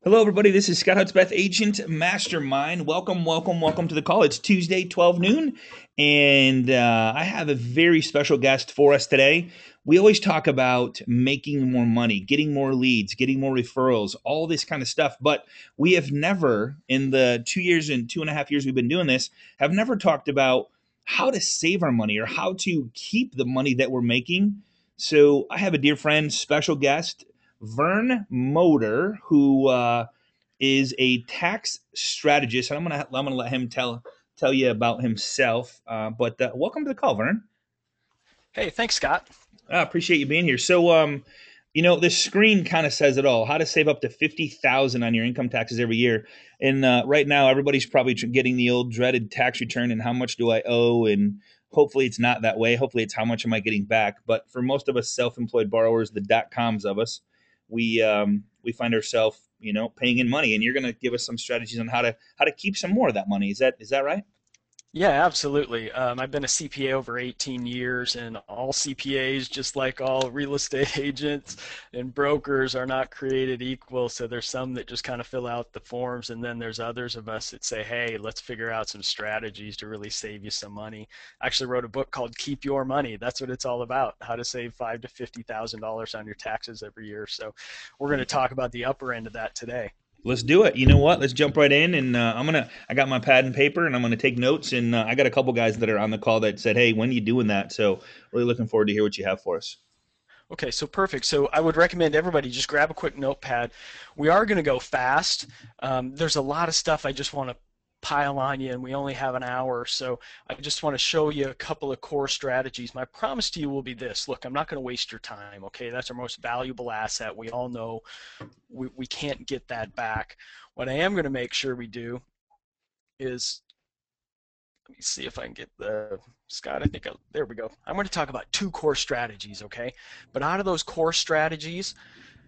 Hello, everybody. This is Scott Hutzbeth, Agent Mastermind. Welcome, welcome, welcome to the call. It's Tuesday, 12 noon, and I have a very special guest for us today. We always talk about making more money, getting more leads, getting more referrals, all this kind of stuff. But we have never, in the 2 years and 2.5 years we've been doing this, have never talked about how to save our money or how to keep the money that we're making. So I have a dear friend, special guest, Vern Motor, who is a tax strategist, and I'm gonna let him tell you about himself. But welcome to the call, Vern. Hey, thanks, Scott. I appreciate you being here. So, this screen kind of says it all: how to save up to 50,000 on your income taxes every year. And right now, everybody's probably getting the old dreaded tax return and how much do I owe, and hopefully it's not that way. Hopefully it's how much am I getting back. But for most of us self-employed borrowers, the dot coms of us, we find ourselves paying in money. And you're going to give us some strategies on how to keep some more of that money. Is that right? Yeah, absolutely. I've been a CPA over 18 years, and all CPAs, just like all real estate agents and brokers, are not created equal. So there's some that just kind of fill out the forms, and then there's others of us that say, hey, let's figure out some strategies to really save you some money. I actually wrote a book called Keep Your Money. That's what it's all about, how to save five to $50,000 on your taxes every year. So we're going to talk about the upper end of that today. Let's do it. You know what? Let's jump right in, and I got my pad and paper, and I'm gonna take notes. And I got a couple guys that are on the call that said, "Hey, when are you doing that?" So really looking forward to hear what you have for us. Okay, so perfect. So I would recommend everybody just grab a quick notepad. We are going to go fast. There's a lot of stuff I just want to pile on you, and we only have an hour. So I just want to show you a couple of core strategies. My promise to you will be this. Look, I'm not going to waste your time, okay? That's our most valuable asset. We all know we can't get that back. What I am going to make sure we do is let me see if I can get the Scott. There we go. I'm going to talk about two core strategies, okay? But out of those core strategies,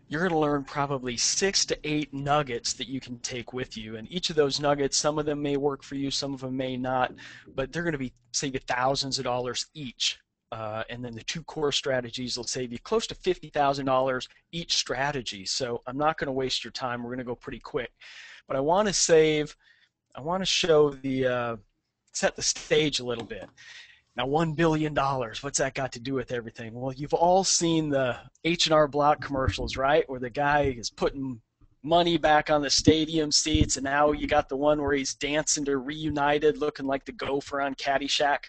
you're going to learn probably 6 to 8 nuggets that you can take with you. And each of those nuggets, some of them may work for you, some of them may not, but they're going to be save you thousands of dollars each. And then the two core strategies will save you close to $50,000 each strategy. So I'm not going to waste your time. We're going to go pretty quick. But I want to show set the stage a little bit. Now, $1 billion, what's that got to do with everything? Well, you've all seen the H&R Block commercials, right? Where the guy is putting money back on the stadium seats, and now you got the one where he's dancing to Reunited, looking like the gopher on Caddyshack.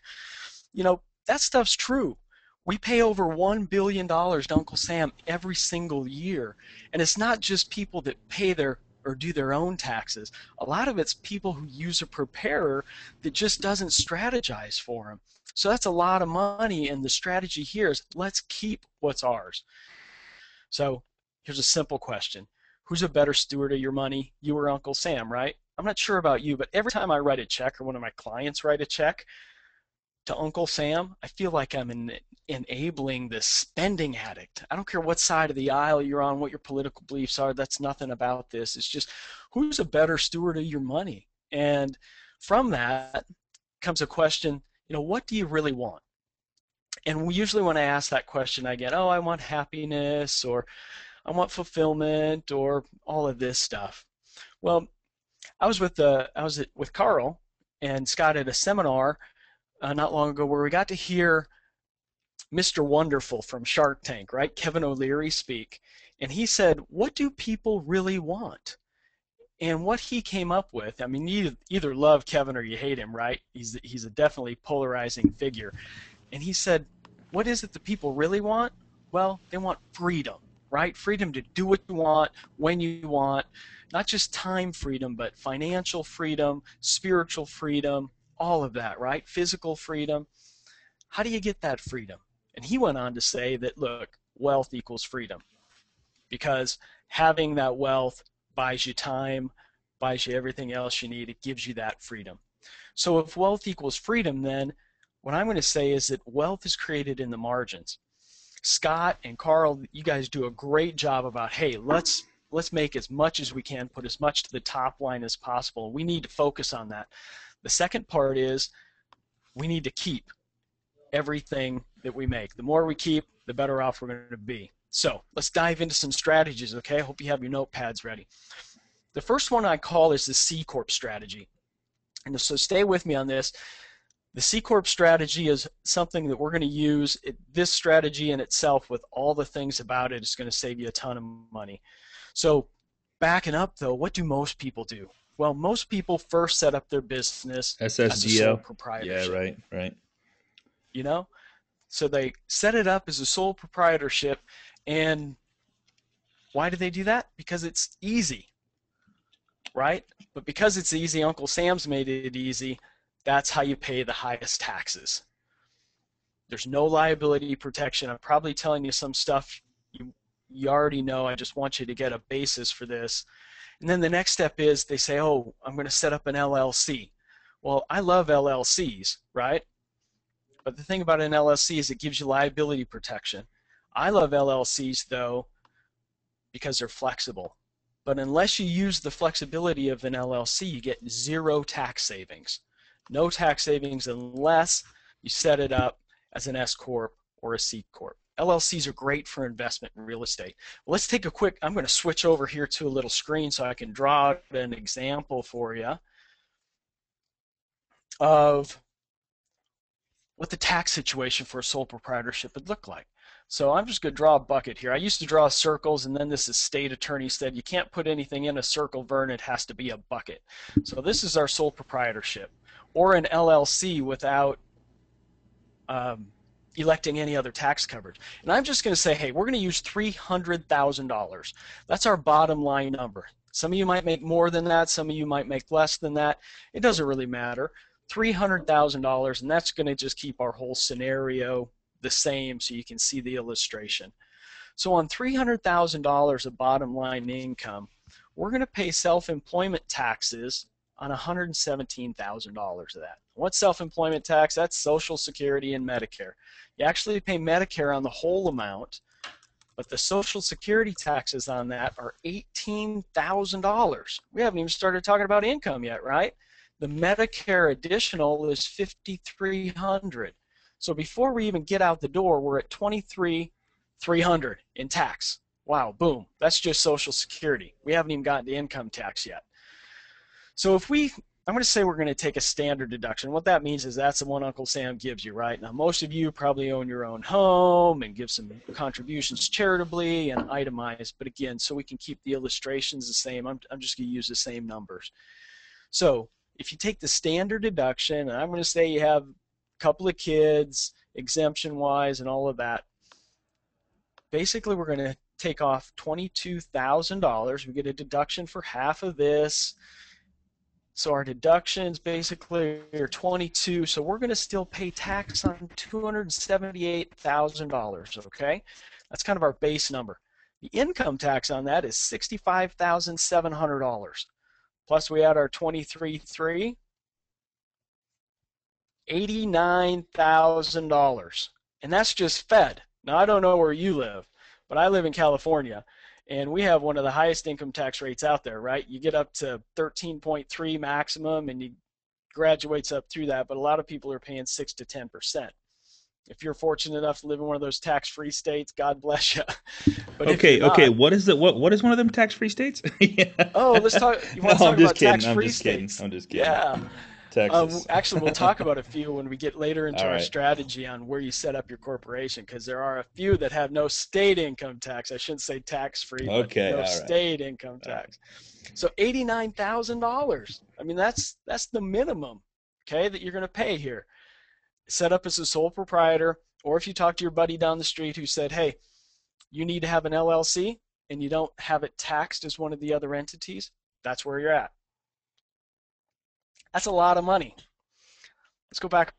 That stuff's true. We pay over $1 billion to Uncle Sam every single year. And it's not just people that pay their or do their own taxes. A lot of it's people who use a preparer that just doesn't strategize for them. So that's a lot of money. And the strategy here is let's keep what's ours. So here's a simple question. Who's a better steward of your money? You or Uncle Sam, right? I'm not sure about you, but every time I write a check or one of my clients write a check, to Uncle Sam, I feel like enabling this spending addict. I don't care what side of the aisle you're on, what your political beliefs are. That's nothing about this. It's just who's a better steward of your money? And from that comes a question, what do you really want? And usually when I ask that question, I get, oh, I want happiness or I want fulfillment or all of this stuff. Well, I was with Carl and Scott at a seminar not long ago where we got to hear Mr. Wonderful from Shark Tank, right? Kevin O'Leary speak. And he said, what do people really want? And what he came up with, I mean, you either love Kevin or you hate him, right? He's a definitely polarizing figure. And he said, what is it that people really want? Well, they want freedom, right? Freedom to do what you want, when you want, not just time freedom, but financial freedom, spiritual freedom, all of that, right? Physical freedom. How do you get that freedom? And he went on to say that, look, wealth equals freedom because having that wealth buys you time, buys you everything else you need. It gives you that freedom. So if wealth equals freedom, then what I'm going to say is that wealth is created in the margins. Scott and Carl, you guys do a great job about, hey, let's make as much as we can, put as much to the top line as possible. We need to focus on that. The second part is we need to keep everything that we make. The more we keep, the better off we're going to be. So let's dive into some strategies, okay? I hope you have your notepads ready. The first one I call is the C Corp strategy. And so stay with me on this. The C Corp strategy is something that we're going to use. This strategy in itself, with all the things about it, is going to save you a ton of money. So backing up though, what do most people do? Well, most people first set up their business as a sole SSGO. Yeah, proprietorship, right, right. you know? So they set it up as a sole proprietorship, and why do they do that? Because it's easy, right? But because it's easy, Uncle Sam's made it easy. That's how you pay the highest taxes. There's no liability protection. I'm probably telling you some stuff you already know. I just want you to get a basis for this. And then the next step is they say, oh, I'm going to set up an LLC. Well, I love LLCs, right? But the thing about an LLC is it gives you liability protection. I love LLCs, though, because they're flexible. But unless you use the flexibility of an LLC, you get zero tax savings. No tax savings unless you set it up as an S Corp or a C Corp. LLCs are great for investment in real estate. Well, let's take a quick, I'm going to switch over here to a little screen so I can draw an example for you of what the tax situation for a sole proprietorship would look like. So I'm just going to draw a bucket here. I used to draw circles, and then this state attorney said you can't put anything in a circle, Vern, it has to be a bucket. So this is our sole proprietorship, or an LLC without electing any other tax coverage. And I'm just going to say, hey, we're going to use $300,000. That's our bottom line number. Some of you might make more than that. Some of you might make less than that. It doesn't really matter. $300,000, and that's going to just keep our whole scenario the same so you can see the illustration. So on $300,000 of bottom line income, we're going to pay self-employment taxes on $117,000 of that. What's self-employment tax? That's Social Security and Medicare. You actually pay Medicare on the whole amount, but the Social Security taxes on that are $18,000. We haven't even started talking about income yet, right? The Medicare additional is $5,300. So before we even get out the door, we're at $23,300 in tax. Wow, boom. That's just Social Security. We haven't even gotten to income tax yet. So if I'm going to say we're going to take a standard deduction. What that means is that's the one Uncle Sam gives you, right? Now, most of you probably own your own home and give some contributions charitably and itemize. But again, so we can keep the illustrations the same, I'm just going to use the same numbers. So if you take the standard deduction, and I'm going to say you have a couple of kids, exemption-wise and all of that, basically we're going to take off $22,000. We get a deduction for half of this. So our deductions basically are 22. So we're going to still pay tax on $278,000, okay? That's kind of our base number. The income tax on that is $65,700. Plus we add our 23.3, $89,000. And that's just Fed. Now I don't know where you live, but I live in California. And we have one of the highest income tax rates out there, right? You get up to 13.3 maximum, and you graduates up through that. But a lot of people are paying 6 to 10%. If you're fortunate enough to live in one of those tax-free states, God bless you. But Okay, not, okay. What is one of them tax-free states? Yeah. Oh, let's talk. You want to No, talk I'm just about kidding. tax-free states? I'm just kidding. Yeah. Texas. Actually, we'll talk about a few when we get later into All our right. strategy on where you set up your corporation, because there are a few that have no state income tax. I shouldn't say tax-free, but Okay, no all right. state income tax. So $89,000. I mean, that's the minimum, okay, that you're going to pay here. Set up as a sole proprietor, or if you talk to your buddy down the street who said, hey, you need to have an LLC and you don't have it taxed as one of the other entities, that's where you're at. That's a lot of money. Let's go back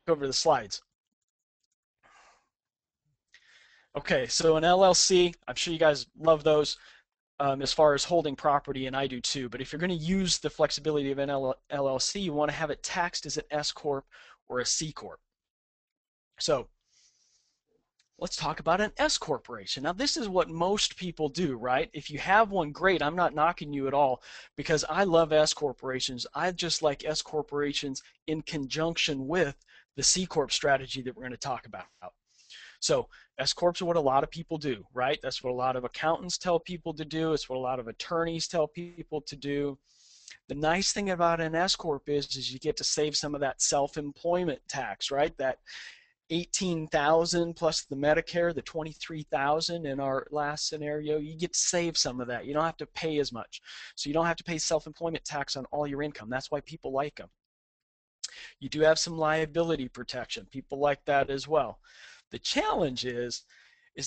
over the slides. Okay, so an LLC, I'm sure you guys love those as far as holding property, and I do too. But if you're going to use the flexibility of an LLC, you want to have it taxed as an S Corp or a C Corp. So let's talk about an S corporation. Now, this is what most people do, right? If you have one, great. I'm not knocking you at all, because I love S corporations. I just like S corporations in conjunction with the C Corp strategy that we're going to talk about. So S corps are what a lot of people do, right? That's what a lot of accountants tell people to do. It's what a lot of attorneys tell people to do. The nice thing about an S corp is you get to save some of that self-employment tax, right? That 18,000 plus the Medicare, the 23,000 in our last scenario, you get to save some of that. You don't have to pay as much. So you don't have to pay self-employment tax on all your income. That's why people like them. You do have some liability protection. People like that as well. The challenge is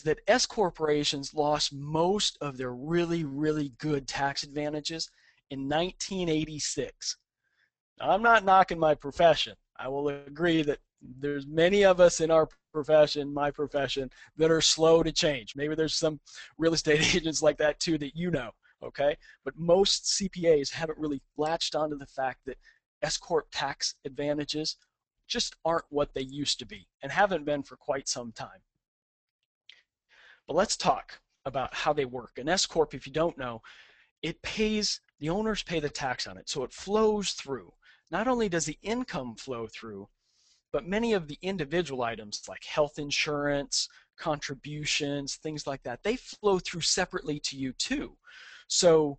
that S corporations lost most of their really, really good tax advantages in 1986. Now, I'm not knocking my profession. I will agree that there's many of us in our profession, my profession, that are slow to change. Maybe there's some real estate agents like that too that you know, okay? But most CPAs haven't really latched onto the fact that S corp tax advantages just aren't what they used to be and haven't been for quite some time. But let's talk about how they work. An S corp, if you don't know, it pays, the owners pay the tax on it, so it flows through. Not only does the income flow through, but many of the individual items like health insurance, contributions, things like that, they flow through separately to you too. So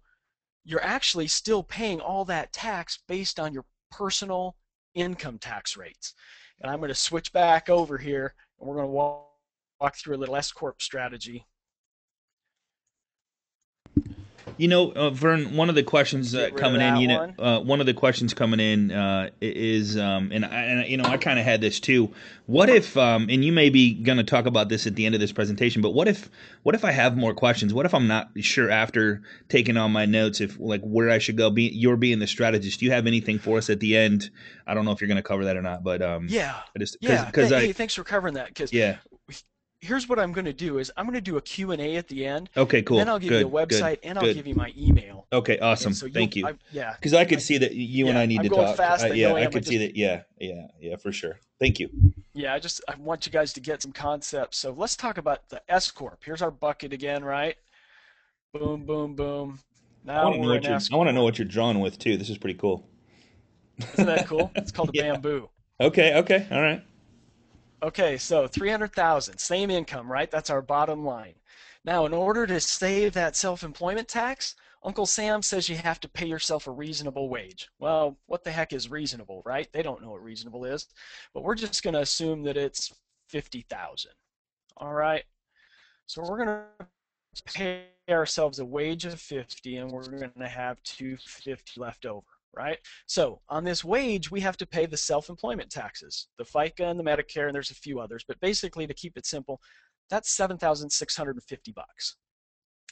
you're actually still paying all that tax based on your personal income tax rates. And I'm going to switch back over here and we're going to walk through a little S corp strategy. Vern, one of the questions Get rid of coming in, that one. one of the questions coming in is, I kind of had this too. What if, and you may be going to talk about this at the end of this presentation, but what if I have more questions? What if I'm not sure after taking all my notes, if like where I should go? You're being the strategist. Do you have anything for us at the end? I don't know if you're going to cover that or not, but Yeah. I just Yeah. because Hey, thanks for covering that because yeah. here's what I'm going to do is I'm going to do a Q&A at the end, Okay, and then cool, I'll give you a good, good, website and I'll good. give you my email. Okay, And awesome. so Thank you. yeah, Because I could see that you and yeah, I need I'm to going talk. fast. I Yeah, know I I am. could see that. Yeah, yeah, yeah, for sure. Thank you. I want you guys to get some concepts. So let's talk about the S corp. Here's our bucket again, right? Boom, boom, boom. Now we're in S I want to know corp. what you're drawn with too. This is pretty cool. Isn't that cool? It's called a Yeah. bamboo. Okay. Okay. All right. Okay, so 300,000, same income, right? That's our bottom line. Now, in order to save that self-employment tax, Uncle Sam says you have to pay yourself a reasonable wage. Well, what the heck is reasonable, right? They don't know what reasonable is, but we're just going to assume that it's 50,000. All right. So we're going to pay ourselves a wage of 50 and we're going to have 250 left over, right? So on this wage, we have to pay the self-employment taxes, the FICA and the Medicare, and there's a few others. But basically, to keep it simple, that's 7,650 bucks.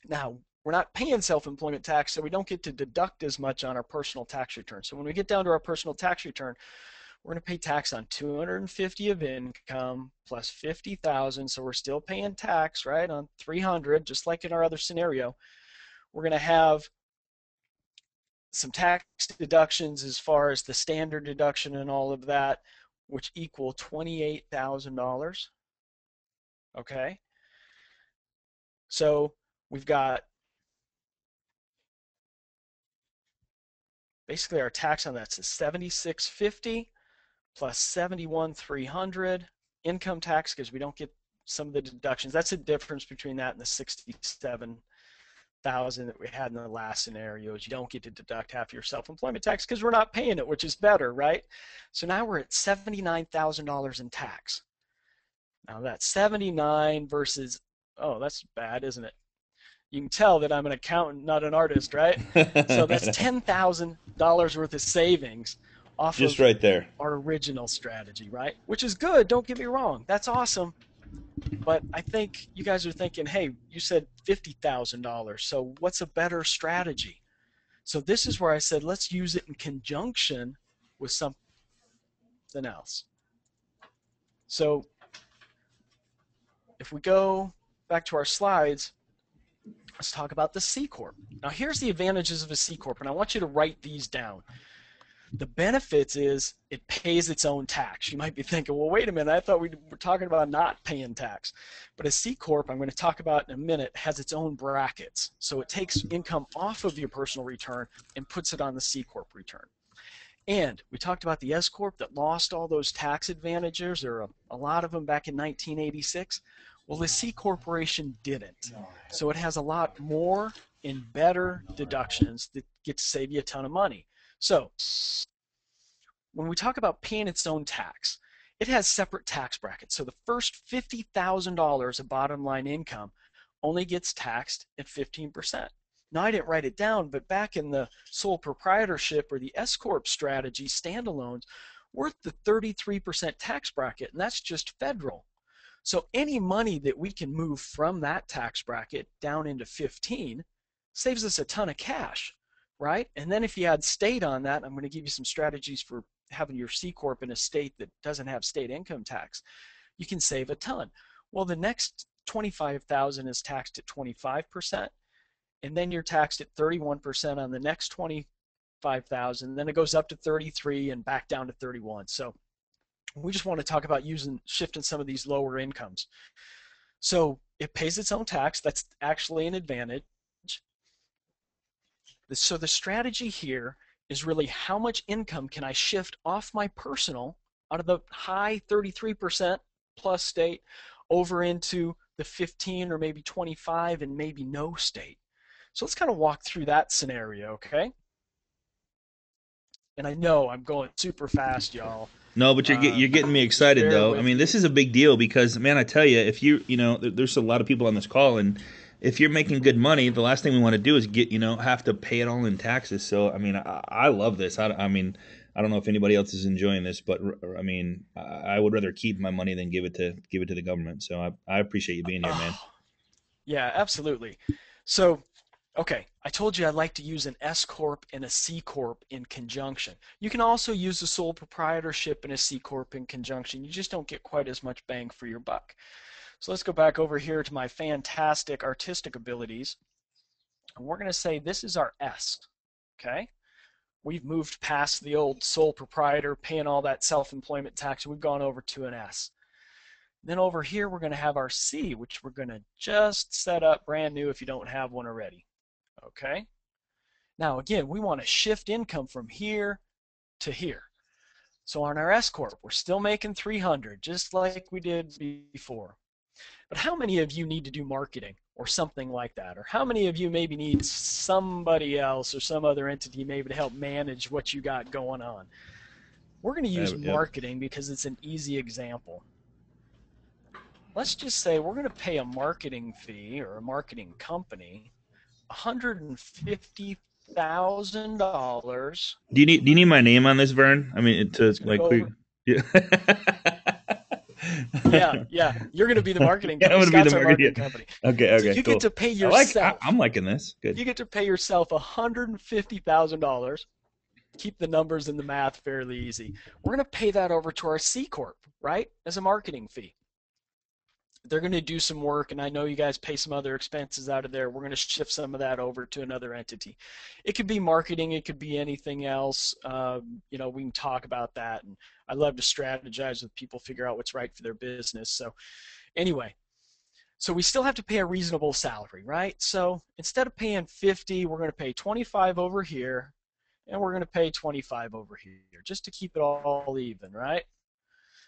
Now, we're not paying self-employment tax, so we don't get to deduct as much on our personal tax return. So when we get down to our personal tax return, we're going to pay tax on 250 of income plus 50,000. So we're still paying tax, right, on 300, just like in our other scenario. We're going to have some tax deductions as far as the standard deduction and all of that, which equal $28,000. Okay. So we've got basically our tax on that's 7650 plus 71,300 income tax because we don't get some of the deductions. That's the difference between that and the 67,000 that we had in the last scenario is you don't get to deduct half your self-employment tax because we're not paying it, which is better, right? So now we're at $79,000 in tax. Now that's 79 versus, oh, that's bad, isn't it? You can tell that I'm an accountant, not an artist, right? So that's $10,000 worth of savings off Just of right there. our original strategy, right? Which is good, don't get me wrong. That's awesome. But I think you guys are thinking, hey, you said $50,000, so what's a better strategy? So this is where I said, let's use it in conjunction with something else. So if we go back to our slides, let's talk about the C Corp. Now here's the advantages of a C Corp, and I want you to write these down. The benefits is it pays its own tax. You might be thinking, well, wait a minute, I thought we were talking about not paying tax. But a C Corp, I'm going to talk about in a minute, has its own brackets. So it takes income off of your personal return and puts it on the C Corp return. And we talked about the S Corp that lost all those tax advantages, or a lot of them back in 1986. Well, the C Corporation didn't. So it has a lot more and better deductions that get to save you a ton of money. So when we talk about paying its own tax, it has separate tax brackets. So the first $50,000 of bottom line income only gets taxed at 15%. Now, I didn't write it down, but back in the sole proprietorship or the S Corp strategy, standalones, we're at the 33% tax bracket, and that's just federal. So any money that we can move from that tax bracket down into 15 saves us a ton of cash, right? And then if you add state on that, I'm going to give you some strategies for having your C Corp in a state that doesn't have state income tax. You can save a ton. Well, the next 25,000 is taxed at 25%, and then you're taxed at 31% on the next 25,000. Then it goes up to 33 and back down to 31. So we just want to talk about shifting some of these lower incomes. So it pays its own tax. That's actually an advantage. So the strategy here is really how much income can I shift off my personal out of the high 33% plus state over into the 15 or maybe 25 and maybe no state. So let's kind of walk through that scenario, okay? And I know I'm going super fast, y'all. No, but you're getting me Just excited bear though. I with mean, me. this is a big deal because, man, I tell you, if there's a lot of people on this call, and if you're making good money, the last thing we want to do is have to pay it all in taxes. So, I mean, I love this. I mean, I don't know if anybody else is enjoying this, but I mean, I would rather keep my money than give it to the government. So I appreciate you being here, man. Oh, yeah, absolutely. So, okay, I told you I like to use an S Corp and a C Corp in conjunction. You can also use a sole proprietorship and a C Corp in conjunction. You just don't get quite as much bang for your buck. So let's go back over here to my fantastic artistic abilities. And we're going to say this is our S, okay? We've moved past the old sole proprietor paying all that self-employment tax. We've gone over to an S. Then over here, we're going to have our C, which we're going to just set up brand new if you don't have one already. Okay? Now, again, we want to shift income from here to here. So on our S Corp, we're still making 300, just like we did before. But how many of you need to do marketing or something like that? Or how many of you maybe need somebody else or some other entity maybe to help manage what you got going on? We're going to use Yep. marketing because it's an easy example. Let's just say we're going to pay a marketing fee or a marketing company $150,000. Do you need my name on this, Vern? I mean, to It's going to like go quick. over. Yeah. Yeah, yeah. You're going to be the marketing Yeah, I'm company. gonna be the Scott's our market. marketing company. Yeah. Okay, So okay, you get cool. to pay yourself. I'm liking this. Good. You get to pay yourself $150,000. Keep the numbers and the math fairly easy. We're going to pay that over to our C Corp, right, as a marketing fee. They're going to do some work, and I know you guys pay some other expenses out of there. We're going to shift some of that over to another entity. It could be marketing. It could be anything else. We can talk about that, and I love to strategize with people, figure out what's right for their business. So anyway, so we still have to pay a reasonable salary, right? So instead of paying 50, we're going to pay 25 over here, and we're going to pay 25 over here, just to keep it all even, right?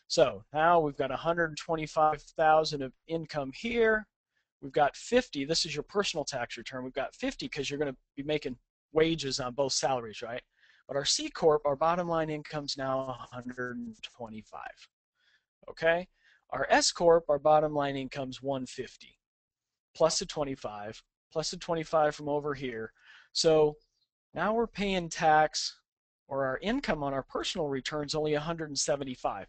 So now we've got 125,000 of income here. We've got 50. This is your personal tax return. We've got 50 because you're going to be making wages on both salaries, right? But our C Corp, our bottom line income is now 125. Okay? Our S Corp, our bottom line income is 150 plus the 25 plus the 25 from over here. So now we're paying tax, or our income on our personal returns only 175.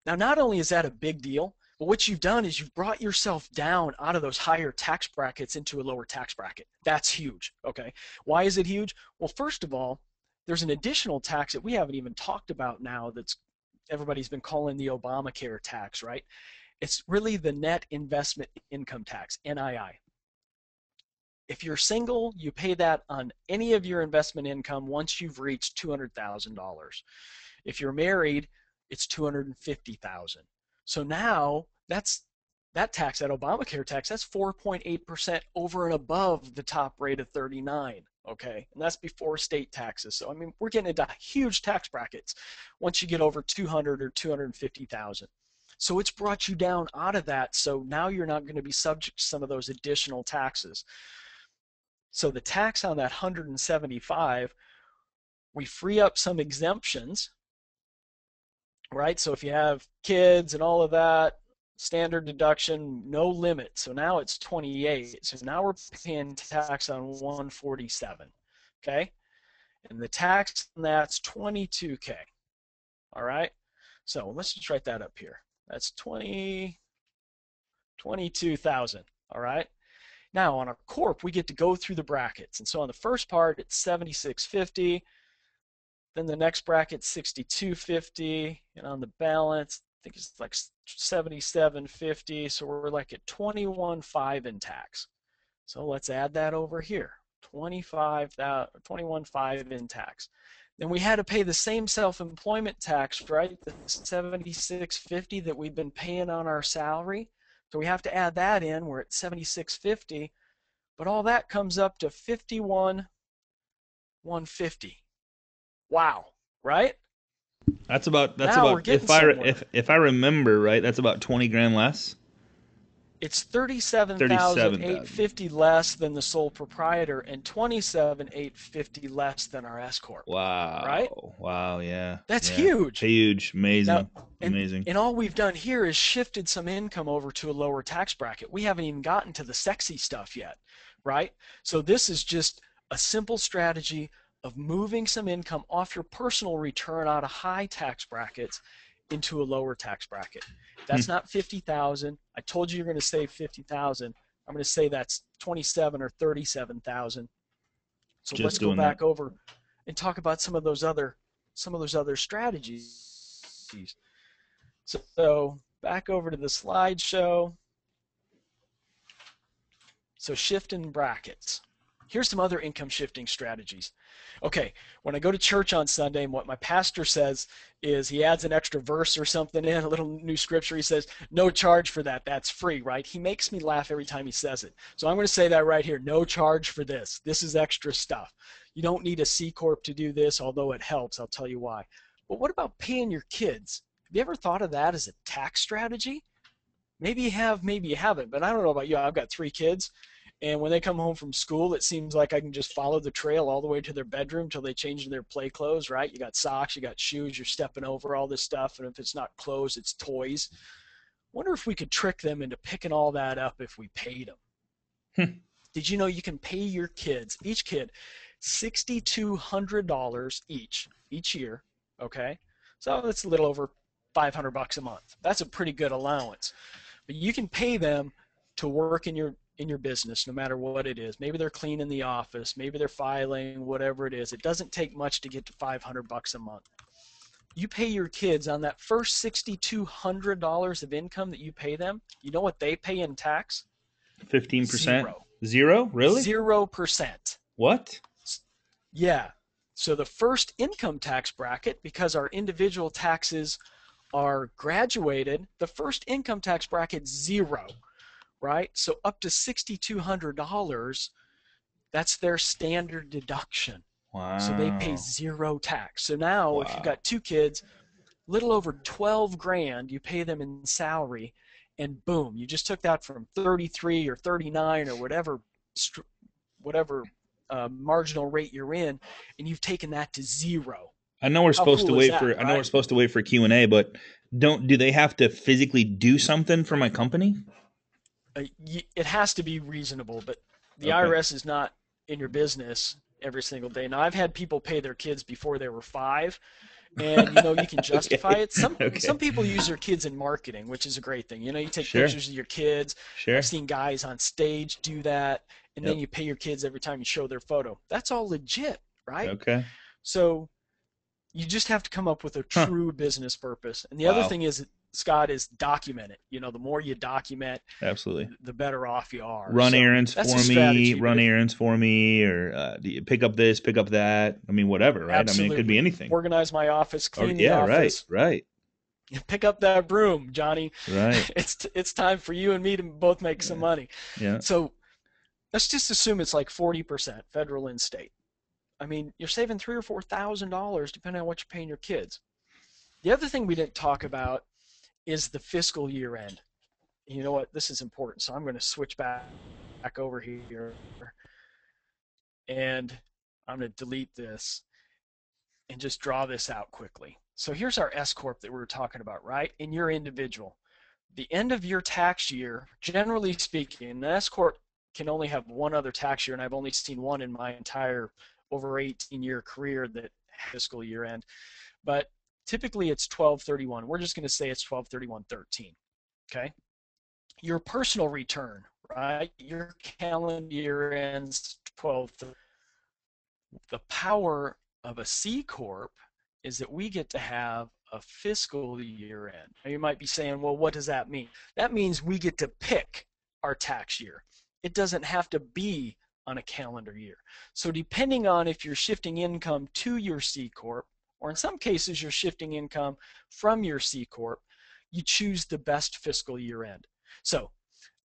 Now, not only is that a big deal, but what you've done is you've brought yourself down out of those higher tax brackets into a lower tax bracket. That's huge, okay? Why is it huge? Well, first of all, there's an additional tax that we haven't even talked about now that's everybody's been calling the Obamacare tax, right? It's really the net investment income tax, NII. If you're single, you pay that on any of your investment income once you've reached $200,000. If you're married, it's 250,000. So now that tax, that Obamacare tax, that's 4.8% over and above the top rate of 39. Okay, and that's before state taxes. So I mean, we're getting into huge tax brackets once you get over 200 or 250,000. So it's brought you down out of that. So now you're not going to be subject to some of those additional taxes. So the tax on that 175, we free up some exemptions, right? So if you have kids and all of that, standard deduction, no limit. So now it's 28. So now we're paying tax on 147. Okay? And the tax on that's 22K. All right? So let's just write that up here. That's 22,000. All right? Now on a corp, we get to go through the brackets. And so on the first part, it's 7650. Then the next bracket's 6250, and on the balance, I think it's like 7750. So we're like at 21.5 in tax. So let's add that over here. 21.5 in tax. Then we had to pay the same self-employment tax, right? The 7650 that we've been paying on our salary. So we have to add that in. We're at 7650, but all that comes up to 51,150. Wow, right? That's about Now we're getting somewhere. if I remember right, that's about 20 grand less. It's 37,000. 37,850 less than the sole proprietor and 27,850 less than our S corp. Wow. Right? Wow, yeah. That's Yeah. huge. Huge. Amazing. Now, Amazing. And all we've done here is shifted some income over to a lower tax bracket. We haven't even gotten to the sexy stuff yet, right? So this is just a simple strategy of moving some income off your personal return out of high tax brackets into a lower tax bracket. That's not 50,000. I told you you're going to save 50,000. I'm going to say that's 27 or 37,000. So Just let's go doing back that. over and talk about some of those other strategies. So back over to the slideshow. So shifting brackets. Here's some other income shifting strategies. Okay, when I go to church on Sunday, and what my pastor says is he adds an extra verse or something in, a little new scripture. He says, no charge for that. That's free, right? He makes me laugh every time he says it. So I'm going to say that right here. No charge for this. This is extra stuff. You don't need a C Corp to do this, although it helps. I'll tell you why. But what about paying your kids? Have you ever thought of that as a tax strategy? Maybe you have, maybe you haven't, but I don't know about you. I've got 3 kids. And when they come home from school, it seems like I can just follow the trail all the way to their bedroom till they change into their play clothes, right? You got socks, you got shoes, you're stepping over all this stuff. And if it's not clothes, it's toys. Wonder if we could trick them into picking all that up if we paid them. Did you know you can pay your kids, each kid, $6,200 each year, okay? So that's a little over $500 a month. That's a pretty good allowance. But you can pay them to work in your business, no matter what it is. Maybe they're cleaning the office, maybe they're filing, whatever it is. It doesn't take much to get to $500 a month. You pay your kids on that first $6,200 of income that you pay them. You know what they pay in tax? 15%. Zero? Really? 0%. What? Yeah. So the first income tax bracket, because our individual taxes are graduated, the first income tax bracket 0. Right? So up to $6,200, that's their standard deduction. Wow. So they pay 0 tax. So now if you've got 2 kids, little over 12 grand, you pay them in salary, and boom, you just took that from 33 or 39 or whatever marginal rate you're in, and you've taken that to 0. I know we're supposed to wait for. I know we're supposed to wait for Q&A, but do they have to physically do something for my company? It has to be reasonable, but the IRS is not in your business every single day. Now, I've had people pay their kids before they were 5, and you can justify it. Some people use their kids in marketing, which is a great thing. You take pictures of your kids. I've seen guys on stage do that, and then you pay your kids every time you show their photo. That's all legit, right? Okay. So you just have to come up with a true business purpose. And the other thing is, Scott, is document it. The more you document, absolutely, the better off you are. Run errands for me, or pick up this, pick up that. I mean, whatever, right? Absolutely. I mean, it could be anything. Organize my office, clean the office. Right. Pick up that broom, Johnny. Right. It's time for you and me to both make some money. Yeah. So let's just assume it's like 40% federal and state. I mean, you're saving $3,000 or $4,000 depending on what you're paying your kids. The other thing we didn't talk about is the fiscal year end. You know what? This is important, so I'm going to switch back over here, and I'm going to delete this and just draw this out quickly. So here's our S corp that we were talking about, right? In your individual, the end of your tax year, generally speaking, the S corp can only have one other tax year, and I've only seen one in my entire over 18-year career that fiscal year end. But typically it's 12/31. We're just going to say it's 12/31/13. Okay. Your personal return, right? Your calendar year ends 12. The power of a C corp is that we get to have a fiscal year end. Now you might be saying, well, what does that mean? That means we get to pick our tax year. It doesn't have to be on a calendar year. So depending on if you're shifting income to your C corp, or in some cases you're shifting income from your C corp, you choose the best fiscal year end. So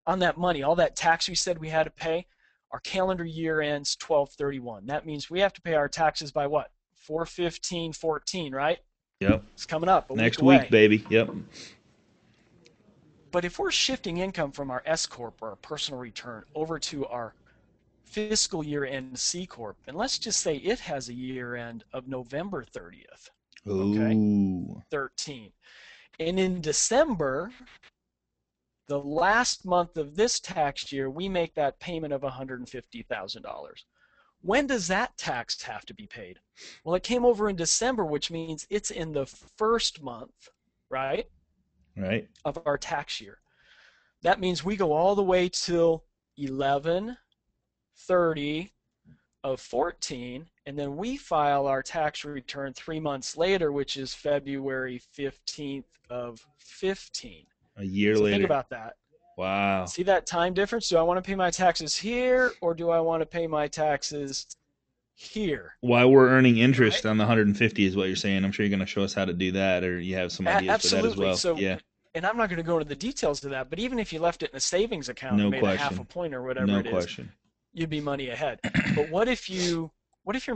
on that money, all that tax we said we had to pay, our calendar year ends 12/31. That means we have to pay our taxes by what? 4/15/14, right? Yep. It's coming up Next week week, baby. Yep. But if we're shifting income from our S corp or our personal return over to our fiscal year end C corp, and let's just say it has a year end of November 30th. Okay, Ooh. 13. And in December, the last month of this tax year, we make that payment of $150,000. When does that tax have to be paid? Well, it came over in December, which means it's in the first month, right, Right. of our tax year. That means we go all the way till 11/30 of 14, and then we file our tax return 3 months later, which is February 15th of 15. A year So later. think about that. Wow. See that time difference? Do I want to pay my taxes here, or do I want to pay my taxes here? Why we're earning interest Right? on the 150 is what you're saying. I'm sure you're going to show us how to do that, or you have some ideas for that as Absolutely. well. So, Yeah. and I'm not going to go into the details of that, but even if you left it in a savings account and No made a half a question. point or whatever No it is, question. you'd be money ahead. But what if you're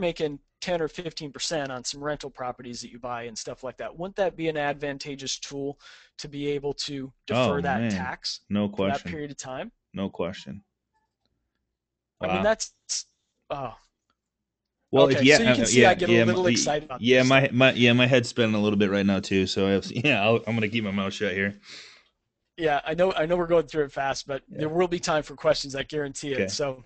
making 10 or 15% on some rental properties that you buy and stuff like that? Wouldn't that be an advantageous tool to be able to Oh defer that man. tax No for that question. period of time? No question. I mean, Wow. that's oh, Well, if okay. So you can see I yeah, get a yeah, little excited about yeah, this stuff. my head's spinning a little bit right now too. So I'm gonna keep my mouth shut here. Yeah, I know we're going through it fast, but Yeah. there will be time for questions, I guarantee it. Okay. So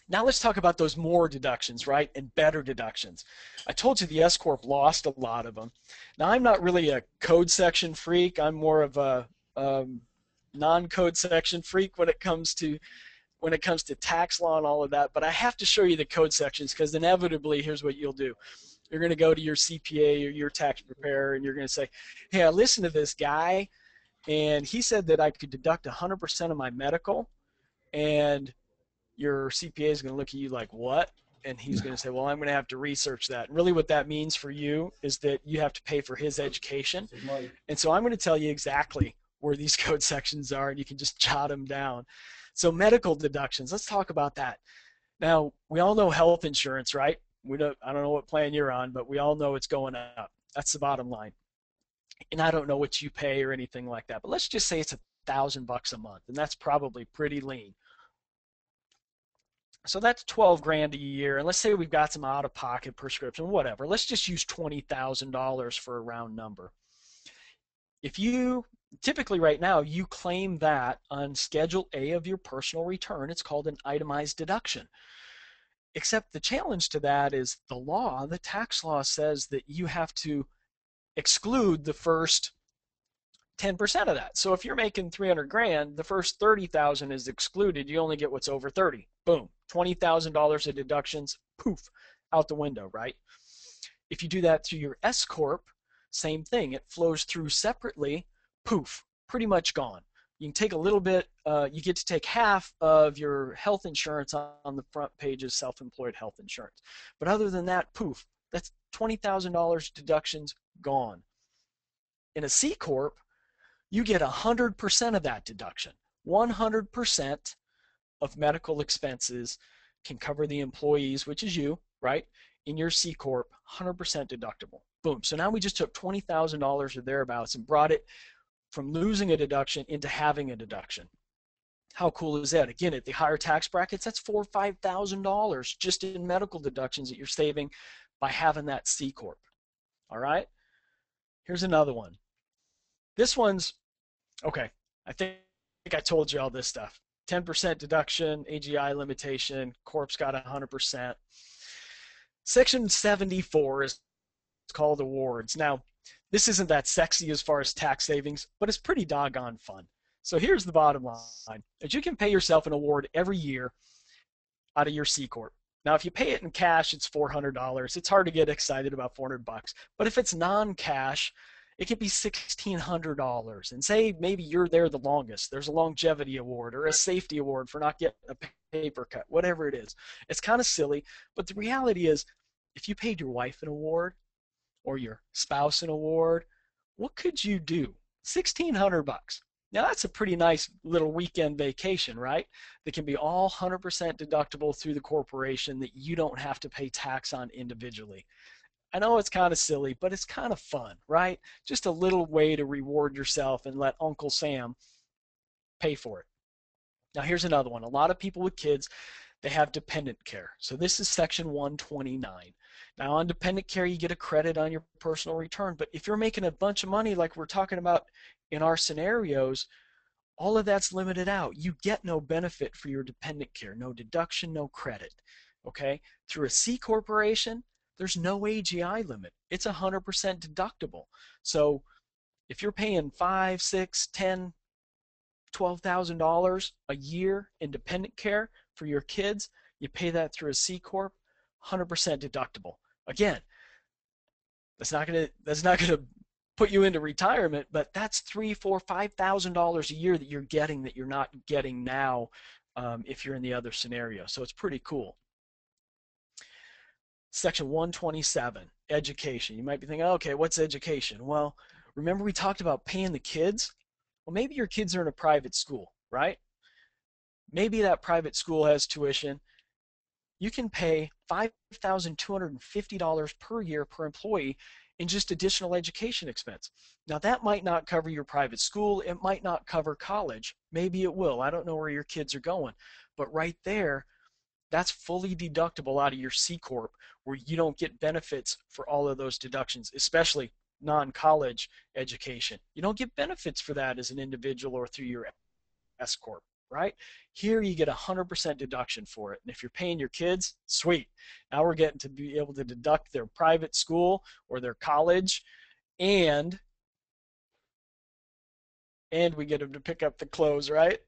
now let's talk about those more deductions, right? And better deductions. I told you the S corp lost a lot of them. Now I'm not really a code section freak. I'm more of a non-code section freak when it comes to tax law and all of that. But I have to show you the code sections because inevitably, here's what you'll do. You're going to go to your CPA or your tax preparer, and you're going to say, "Hey, I listened to this guy, and he said that I could deduct 100% of my medical," and your CPA is going to look at you like, "What?" And he's going to say, "Well, I'm going to have to research that." And really what that means for you is that you have to pay for his education. And so I'm going to tell you exactly where these code sections are, and you can just jot them down. So medical deductions, let's talk about that. Now, we all know health insurance, right? I don't know what plan you're on, but we all know it's going up. That's the bottom line. And I don't know what you pay or anything like that, but let's just say it's $1,000 a month, and that's probably pretty lean. So that's 12 grand a year, and let's say we've got some out-of-pocket prescription, whatever. Let's just use $20,000 for a round number. If you typically right now you claim that on Schedule A of your personal return, it's called an itemized deduction. Except the challenge to that is the tax law says that you have to exclude the first 10% of that. So if you're making 300 grand, the first 30,000 is excluded. You only get what's over 30. Boom, $20,000 of deductions, poof, out the window, right? If you do that through your S corp, same thing. It flows through separately, poof, pretty much gone. You can take a little bit, you get to take half of your health insurance on the front page of self-employed health insurance. But other than that, poof, that's $20,000 deductions gone. In a C corp, you get 100% of that deduction. 100% of medical expenses can cover the employees, which is you, right? In your C Corp, 100% deductible. Boom. So now we just took $20,000 or thereabouts and brought it from losing a deduction into having a deduction. How cool is that? Again, at the higher tax brackets, that's $4,000 or $5,000 just in medical deductions that you're saving by having that C Corp. All right? Here's another one. This one's, okay, I think I told you all this stuff. 10% deduction, AGI limitation, Corp's got 100%. Section 74 is called awards. Now, this isn't that sexy as far as tax savings, but it's pretty doggone fun. So here's the bottom line, that you can pay yourself an award every year out of your C Corp. Now, if you pay it in cash, it's $400. It's hard to get excited about $400. But if it's non-cash, it could be $1,600. And say maybe you're there the longest. There's a longevity award or a safety award for not getting a paper cut, whatever it is. It's kind of silly, but the reality is, if you paid your wife an award or your spouse an award, what could you do? $1,600. Now that's a pretty nice little weekend vacation, right? That can be all 100% deductible through the corporation that you don't have to pay tax on individually. I know it's kind of silly, but it's kind of fun, right? Just a little way to reward yourself and let Uncle Sam pay for it. Now here's another one. A lot of people with kids, they have dependent care. So this is section 129. Now on dependent care, you get a credit on your personal return, but if you're making a bunch of money like we're talking about in our scenarios, all of that's limited out. You get no benefit for your dependent care, no deduction, no credit, okay? Through a C corporation, there's no AGI limit. It's 100% deductible. So if you're paying $5, $6, $10, $12,000 a year in dependent care for your kids, you pay that through a C Corp, 100% deductible. Again, that's not gonna put you into retirement, but that's $3,000, $4,000, $5,000 a year that you're getting that you're not getting now if you're in the other scenario. So it's pretty cool. Section 127, education. You might be thinking, okay, what's education? Well, remember we talked about paying the kids? Well, maybe your kids are in a private school, right? Maybe that private school has tuition. You can pay $5,250 per year per employee in just additional education expense. Now that might not cover your private school, it might not cover college, maybe it will. I don't know where your kids are going, but right there, that's fully deductible out of your C Corp, where you don't get benefits for all of those deductions, especially non-college education. You don't get benefits for that as an individual or through your S Corp, right? Here you get 100% deduction for it. And if you're paying your kids, sweet. Now we're getting to be able to deduct their private school or their college, and we get them to pick up the clothes, right?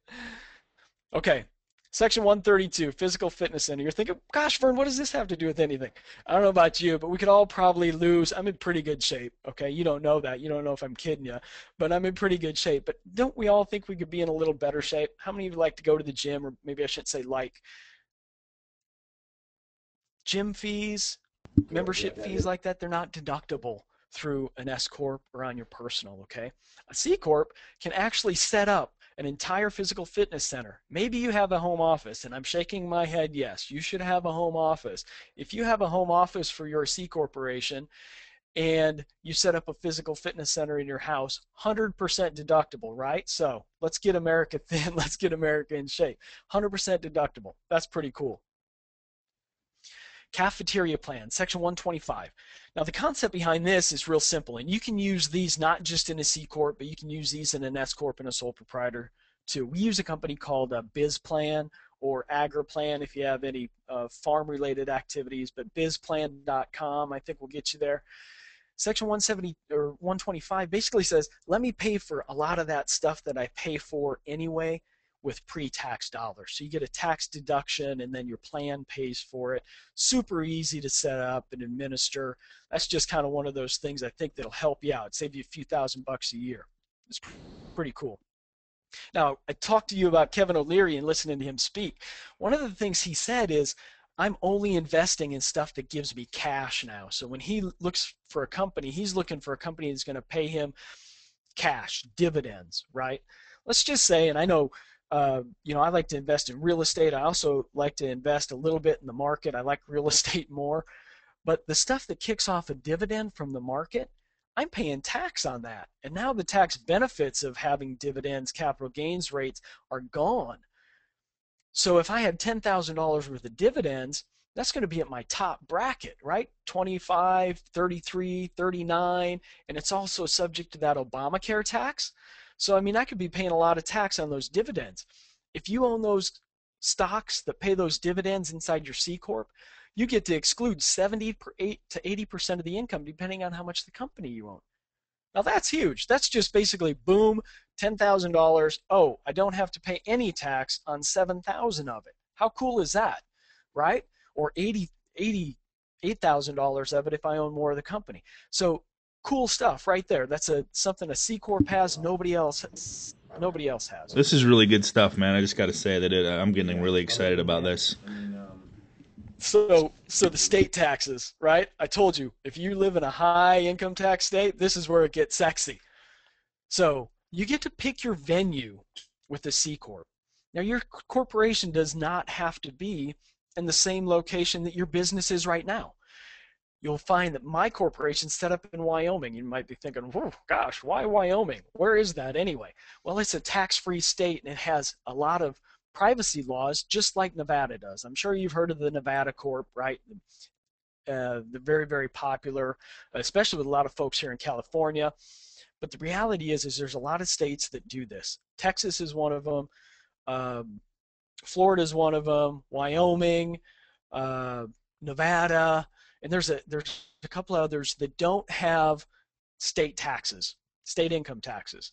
Okay. Section 132, physical fitness center. You're thinking, gosh, Vern, what does this have to do with anything? I don't know about you, but we could all probably lose. I'm in pretty good shape, okay? You don't know that. You don't know if I'm kidding you, but I'm in pretty good shape. But don't we all think we could be in a little better shape? How many of you like to go to the gym, or maybe I should say like gym fees, membership fees like that? They're not deductible through an S Corp or on your personal, okay? A C Corp can actually set up an entire physical fitness center. Maybe you have a home office, and I'm shaking my head yes, you should have a home office. If you have a home office for your C corporation and you set up a physical fitness center in your house, 100% deductible, right? So let's get America thin, let's get America in shape. 100% deductible. That's pretty cool. Cafeteria plan, section 125. Now the concept behind this is real simple, and you can use these not just in a C Corp, but you can use these in an S Corp and a sole proprietor too. We use a company called BizPlan or AgriPlan if you have any farm-related activities, but bizplan.com I think will get you there. Section 170 or 125 basically says, let me pay for a lot of that stuff that I pay for anyway with pre-tax dollars. So you get a tax deduction and then your plan pays for it. Super easy to set up and administer. That's just kind of one of those things I think that'll help you out, save you a few $1,000s a year. It's pretty cool. Now, I talked to you about Kevin O'Leary and listening to him speak. One of the things he said is, I'm only investing in stuff that gives me cash now. So when he looks for a company, he's looking for a company that's going to pay him cash, dividends, right? Let's just say, and I know I like to invest in real estate. I also like to invest a little bit in the market. I like real estate more. But the stuff that kicks off a dividend from the market, I'm paying tax on that. And now the tax benefits of having dividends, capital gains rates are gone. So if I had $10,000 worth of dividends, that's going to be at my top bracket, right? 25, 33, 39, and it's also subject to that Obamacare tax. So I mean, I could be paying a lot of tax on those dividends. If you own those stocks that pay those dividends inside your C corp, you get to exclude 70 to 80% of the income depending on how much the company you own. Now that's huge. That's just basically boom, $10,000. Oh, I don't have to pay any tax on 7,000 of it. How cool is that, right? Or 88,000 dollars of it if I own more of the company. So cool stuff right there. That's something a C corp has. Nobody else has. This is really good stuff, man. I just got to say that I'm getting really excited about this. So the state taxes, right? I told you, if you live in a high income tax state, this is where it gets sexy. So you get to pick your venue with the C Corp. Now your corporation does not have to be in the same location that your business is right now. You'll find that my corporation's set up in Wyoming. You might be thinking, oh, gosh, why Wyoming? Where is that anyway? Well, it's a tax-free state and it has a lot of privacy laws just like Nevada does. I'm sure you've heard of the Nevada Corp, right? The very, very popular, especially with a lot of folks here in California. But the reality is there's a lot of states that do this. Texas is one of them. Florida is one of them. Wyoming, Nevada, and there's a couple others that don't have state taxes, state income taxes.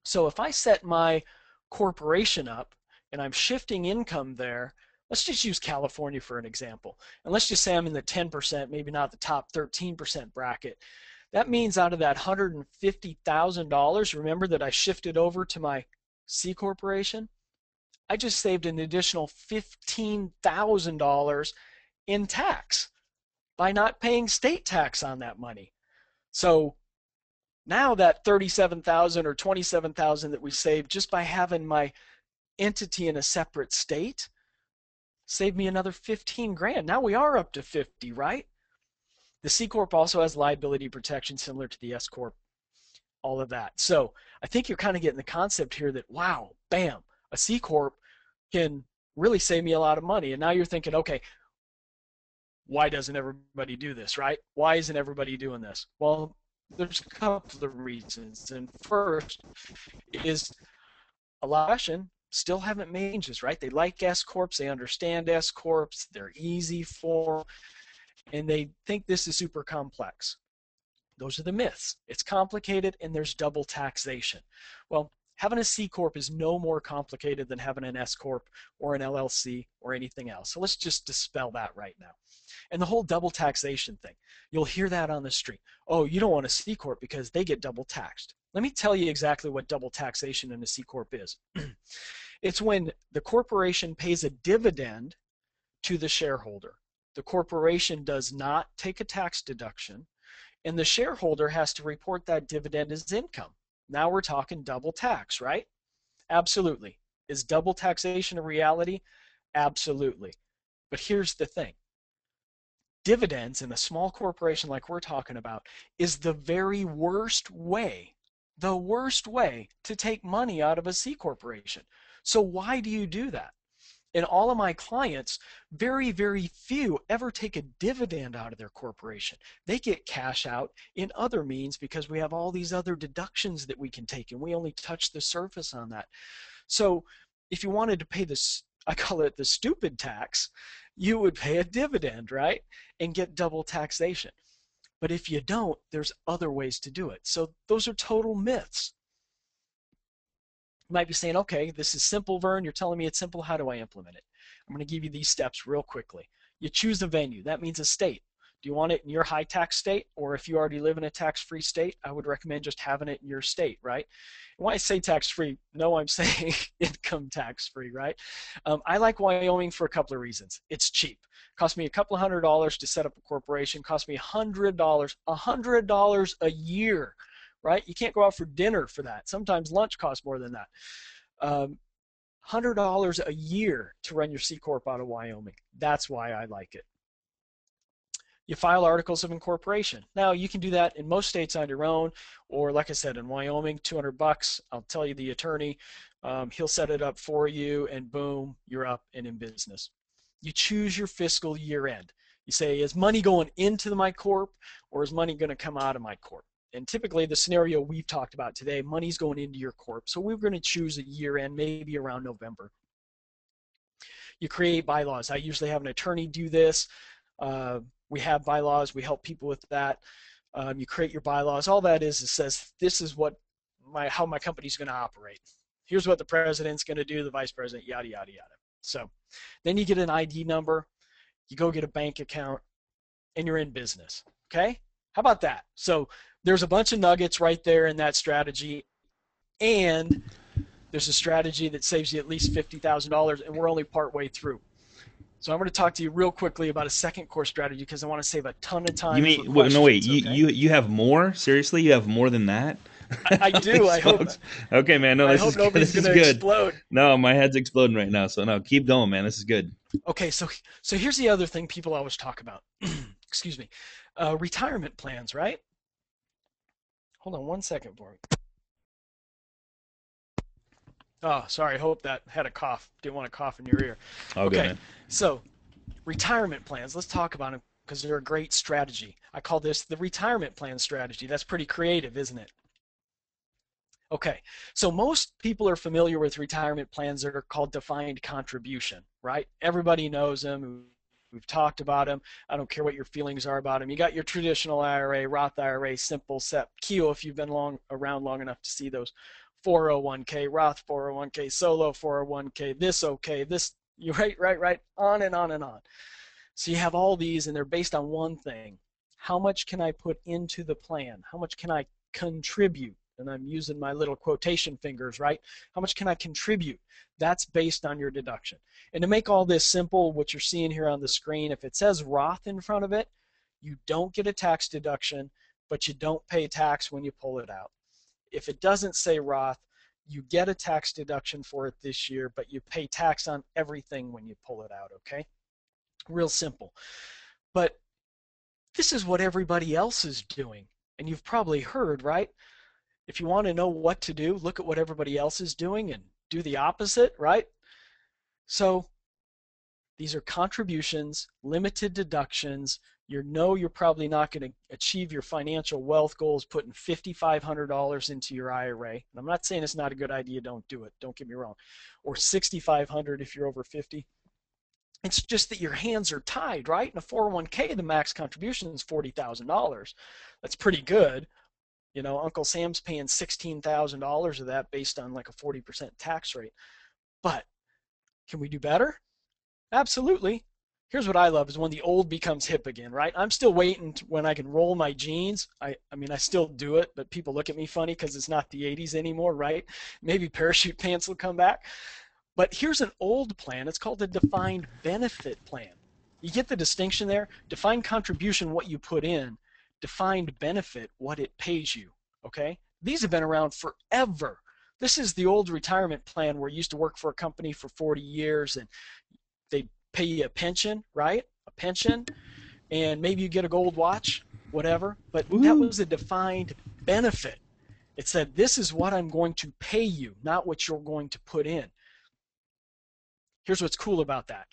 So if I set my corporation up and I'm shifting income there, let's just use California for an example. And let's just say I'm in the 10%, maybe not the top 13% bracket. That means out of that $150,000, remember that I shifted over to my C corporation, I just saved an additional $15,000 in tax by not paying state tax on that money. So now that 37,000 or 27,000 that we saved just by having my entity in a separate state saved me another 15 grand. Now we are up to 50, right? The C Corp also has liability protection similar to the S Corp, all of that. So I think you're kind of getting the concept here that, wow, bam, a C Corp can really save me a lot of money. And now you're thinking, okay, why doesn't everybody do this, right? Why isn't everybody doing this? Well, there's a couple of reasons. And first is a lot of still haven't made changes, right? They like S Corps, they understand S Corps, they're easy for, and they think this is super complex. Those are the myths. It's complicated and there's double taxation. Well, having a C Corp is no more complicated than having an S Corp or an LLC or anything else. So let's just dispel that right now. And the whole double taxation thing, you'll hear that on the street. Oh, you don't want a C Corp because they get double taxed. Let me tell you exactly what double taxation in a C Corp is. It's when the corporation pays a dividend to the shareholder. The corporation does not take a tax deduction, and the shareholder has to report that dividend as income. Now we're talking double tax, right? Absolutely. Is double taxation a reality? Absolutely. But here's the thing. Dividends in a small corporation like we're talking about is the very worst way to take money out of a C corporation. So why do you do that? And all of my clients, very, very few ever take a dividend out of their corporation. They get cash out in other means because we have all these other deductions that we can take, and we only touch the surface on that. So if you wanted to pay this, I call it the stupid tax, you would pay a dividend, right? And get double taxation. But if you don't, there's other ways to do it. So those are total myths. You might be saying, okay, this is simple, Vern. You're telling me it's simple. How do I implement it? I'm going to give you these steps real quickly. You choose a venue. That means a state. Do you want it in your high tax state? Or if you already live in a tax-free state, I would recommend just having it in your state, right? And when I say tax-free, no, I'm saying income tax-free, right? I like Wyoming for a couple of reasons. It's cheap. It cost me a couple of $100 to set up a corporation. It cost me $100 a year, right? You can't go out for dinner for that. Sometimes lunch costs more than that. $100 a year to run your C Corp out of Wyoming. That's why I like it. You file articles of incorporation. Now you can do that in most states on your own, or like I said, in Wyoming, $200. I'll tell you the attorney, he'll set it up for you, and boom, you're up and in business. You choose your fiscal year end. You say, is money going into my corp, or is money going to come out of my corp? And typically the scenario we've talked about today, money's going into your corp. So we're going to choose a year end, maybe around November. You create bylaws. I usually have an attorney do this. We have bylaws. We help people with that. You create your bylaws. All that is, it says this is what how my company's going to operate. Here's what the president's going to do, the vice president, yada, yada, yada. So then you get an ID number. You go get a bank account, and you're in business. Okay? How about that? So there's a bunch of nuggets right there in that strategy, and there's a strategy that saves you at least $50,000, and we're only partway through. So I'm going to talk to you real quickly about a second core strategy because I want to save a ton of time. You mean for questions, no? Wait, okay? you have more? Seriously, you have more than that? I do. I hope. Okay, man. No, I this hope is nobody's this is going to good. explode. No, my head's exploding right now. So no, keep going, man. This is good. Okay, so here's the other thing people always talk about. Excuse me, retirement plans, right? Hold on one second for me. Oh, sorry. I hope that had a cough. Didn't want to cough in your ear. All good, Okay, man. so retirement plans. Let's talk about them because they're a great strategy. I call this the retirement plan strategy. That's pretty creative, isn't it? Okay, so most people are familiar with retirement plans that are called defined contribution, right? Everybody knows them. We've talked about them. I don't care what your feelings are about them. You got your traditional IRA, Roth IRA, Simple, SEP, Keogh if you've been around long enough to see those. 401k, Roth 401k, solo 401k, this okay, this, you right, on and on and on. So you have all these, and they're based on one thing. How much can I put into the plan? How much can I contribute? And I'm using my little quotation fingers, right? How much can I contribute? That's based on your deduction. And to make all this simple, what you're seeing here on the screen, if it says Roth in front of it, you don't get a tax deduction, but you don't pay tax when you pull it out. If it doesn't say Roth, you get a tax deduction for it this year, but you pay tax on everything when you pull it out, okay? Real simple. But this is what everybody else is doing. And you've probably heard, right? If you want to know what to do, look at what everybody else is doing and do the opposite, right? So these are contributions, limited deductions. You're probably not going to achieve your financial wealth goals putting $5,500 into your IRA. And I'm not saying it's not a good idea. Don't do it. Don't get me wrong. Or $6,500 if you're over 50. It's just that your hands are tied, right? In a 401k, the max contribution is $40,000. That's pretty good. You know, Uncle Sam's paying $16,000 of that based on like a 40% tax rate. But can we do better? Absolutely. Here's what I love is when the old becomes hip again, right? I'm still waiting when I can roll my jeans. I mean, I still do it, but people look at me funny because it's not the 80s anymore, right? Maybe parachute pants will come back. But here's an old plan. It's called the defined benefit plan. You get the distinction there? Defined contribution, what you put in. Defined benefit, what it pays you, okay? These have been around forever. This is the old retirement plan where you used to work for a company for 40 years and they pay you a pension, right? A pension, and maybe you get a gold watch, whatever. But that was a defined benefit. It said, this is what I'm going to pay you, not what you're going to put in. Here's what's cool about that.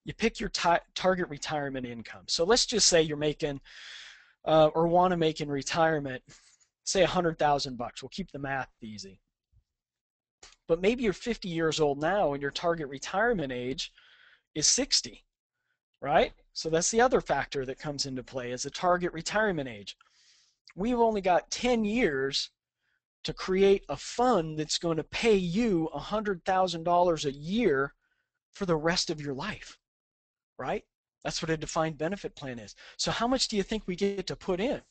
You pick your target retirement income. So let's just say you're making or want to make in retirement, say $100,000. We'll keep the math easy. But maybe you're 50 years old now and your target retirement age is 60, right? So that's the other factor that comes into play is the target retirement age. We've only got 10 years to create a fund that's going to pay you $100,000 a year for the rest of your life, right? That's what a defined benefit plan is. So how much do you think we get to put in?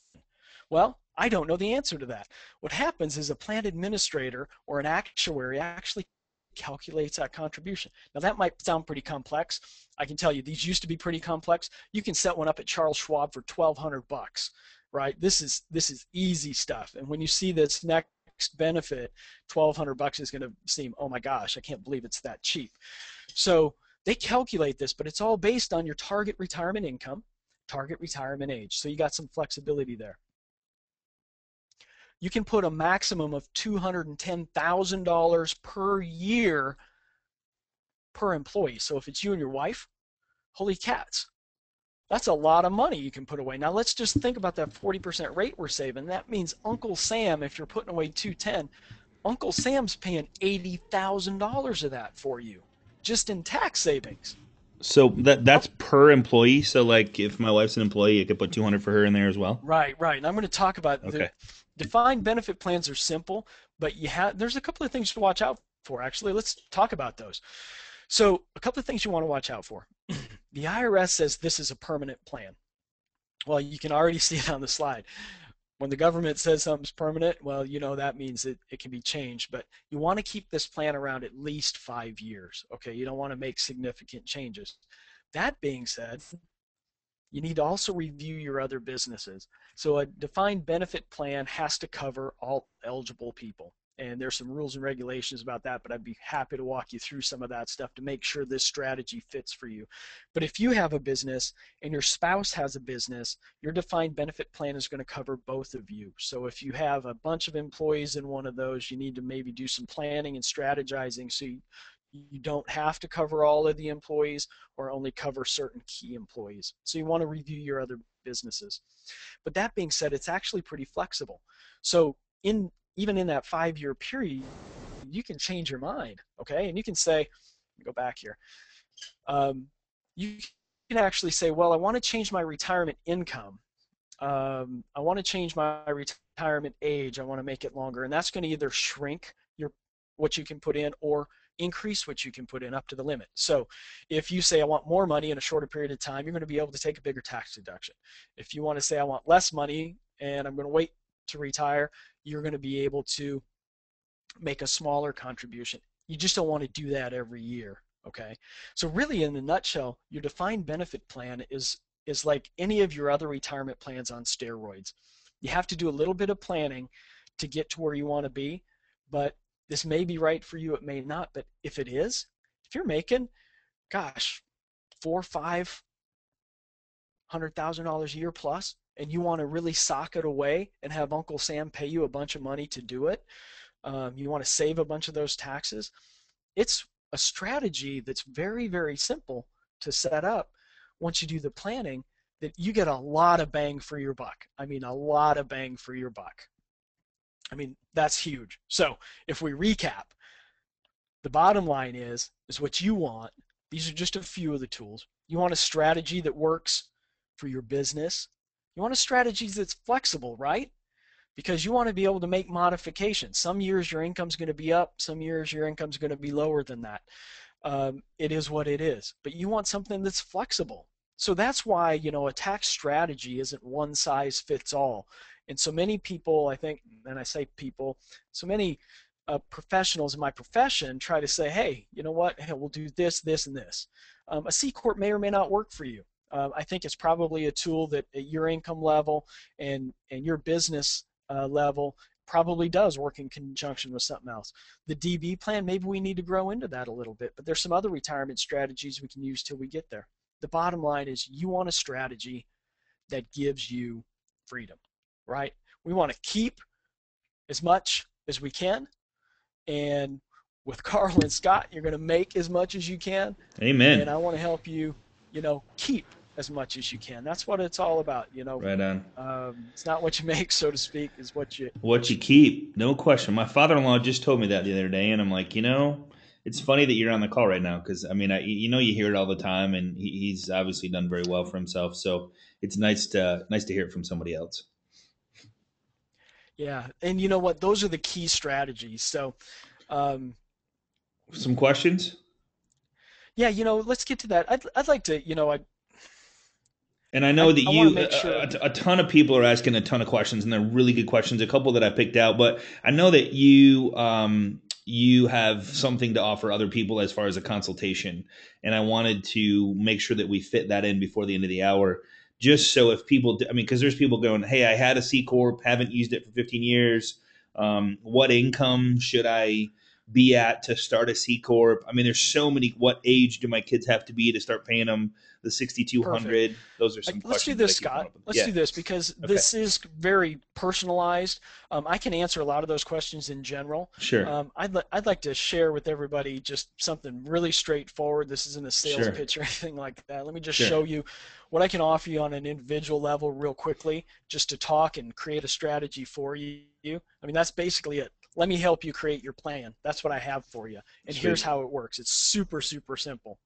Well, I don't know the answer to that. What happens is a plan administrator or an actuary actually calculates that contribution. Now that might sound pretty complex. I can tell you these used to be pretty complex. You can set one up at Charles Schwab for $1,200, right? This is easy stuff. And when you see this next taxed benefit, $1,200 is going to seem, oh my gosh, I can't believe it's that cheap. So they calculate this, but it's all based on your target retirement income, target retirement age. So you got some flexibility there. You can put a maximum of $210,000 per year per employee. So if it's you and your wife, holy cats, that's a lot of money you can put away. Now let's just think about that 40% rate we're saving. That means Uncle Sam, if you're putting away 210, Uncle Sam's paying $80,000 of that for you, just in tax savings. So that's per employee. So like if my wife's an employee, I could put 200 for her in there as well. Right, right. And I'm going to talk about the Okay. defined benefit plans are simple, but there's a couple of things to watch out for. Actually, let's talk about those. So a couple of things you want to watch out for. The IRS says this is a permanent plan. Well, you can already see it on the slide. When the government says something's permanent, well, that means it can be changed, but you want to keep this plan around at least 5 years. Okay, you don't want to make significant changes. That being said, you need to also review your other businesses. So a defined benefit plan has to cover all eligible people. And there's some rules and regulations about that, but I'd be happy to walk you through some of that stuff to make sure this strategy fits for you. But if you have a business and your spouse has a business, your defined benefit plan is going to cover both of you. So if you have a bunch of employees in one of those, you need to maybe do some planning and strategizing so you don't have to cover all of the employees or only cover certain key employees. So you want to review your other businesses. But that being said, it's actually pretty flexible. So even in that 5-year period, you can change your mind, okay? And you can say, let me go back here. You can actually say, well, I want to change my retirement income. I want to change my retirement age. I want to make it longer. And that's going to either shrink what you can put in or increase what you can put in up to the limit. So if you say I want more money in a shorter period of time, you're going to be able to take a bigger tax deduction. If you want to say I want less money and I'm going to wait to retire, you're going to be able to make a smaller contribution. You just don't want to do that every year, okay? So really, in a nutshell, your defined benefit plan is like any of your other retirement plans on steroids. You have to do a little bit of planning to get to where you want to be, but this may be right for you, it may not. But if it is, if you're making, gosh, $400,000-$500,000 a year plus, and you want to really sock it away and have Uncle Sam pay you a bunch of money to do it, you want to save a bunch of those taxes, it's a strategy that's very, very simple to set up once you do the planning, that you get a lot of bang for your buck. I mean, a lot of bang for your buck. I mean, that's huge. So if we recap, the bottom line is what you want. These are just a few of the tools. You want a strategy that works for your business. You want a strategy that's flexible, right? Because you want to be able to make modifications. Some years your income's going to be up. Some years your income's going to be lower than that. It is what it is. But you want something that's flexible. So that's why, a tax strategy isn't one size fits all. And so many people, I think, and I say people, so many professionals in my profession try to say, hey, you know what? Hey, we'll do this, this, and this. A C Corp may or may not work for you. I think it's probably a tool that at your income level and your business level probably does work in conjunction with something else. The DB plan, maybe we need to grow into that a little bit, but there's some other retirement strategies we can use till we get there. The bottom line is you want a strategy that gives you freedom, right? We want to keep as much as we can, and with Carl and Scott, you're going to make as much as you can. And Amen. I want to help you, keep as much as you can. That's what it's all about, Right on. It's not what you make, so to speak, is What you keep, no question. My father-in-law just told me that the other day, and I'm like, it's funny that you're on the call right now because I mean, you hear it all the time, and he's obviously done very well for himself. So it's nice to hear it from somebody else. Yeah. And you know what? Those are the key strategies. So, um, Some questions, yeah, let's get to that. I'd like to, and I know that I want to you make sure. a ton of people are asking a ton of questions, and they're really good questions. A couple that I picked out, but I know that you have something to offer other people as far as a consultation, and I wanted to make sure that we fit that in before the end of the hour. Just so if people, I mean, because there's people going, "Hey, I had a C corp, haven't used it for 15 years. What income should I be at to start a C corp? I mean, there's so many. What age do my kids have to be to start paying them the Perfect. 6,200? Those are some Let's do questions that I this, keep coming Scott. up with. Let's Yeah. do this because Okay. this is very personalized. I can answer a lot of those questions in general. Sure. I'd like to share with everybody just something really straightforward. This isn't a sales Sure. pitch or anything like that. Let me just Sure. show you what I can offer you on an individual level real quickly, just to talk and create a strategy for you. I mean, that's basically it. Let me help you create your plan. That's what I have for you. And here's Sweet. how it works. It's super, super simple.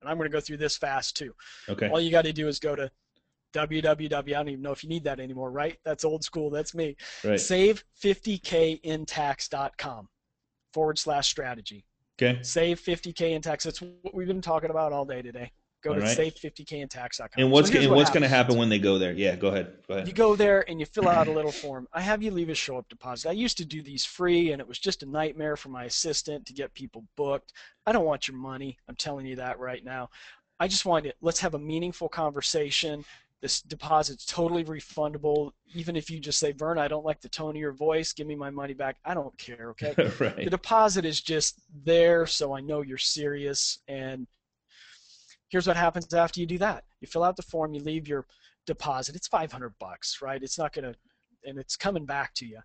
And I'm going to go through this fast too. Okay. All you got to do is go to www. I don't even know if you need that anymore, right? That's old school. That's me. Right. Save50kintax.com/strategy. Okay. Save 50K in tax. That's what we've been talking about all day today. Go All to right. save50kintax.com. And So what's here's and what what's going to happens. happen when they go there? Yeah. Go ahead. Go ahead. You go there and you fill out a little form. I have you leave a show up deposit. I used to do these free, and it was just a nightmare for my assistant to get people booked. I don't want your money. I'm telling you that right now. I just want it. Let's have a meaningful conversation. This deposit's totally refundable. Even if you just say, Vern, I don't like the tone of your voice, give me my money back. I don't care, okay? The Right. deposit is just there so I know you're serious. And here's what happens after you do that. You fill out the form, you leave your deposit. It's $500, right? It's not going to, and it's coming back to you.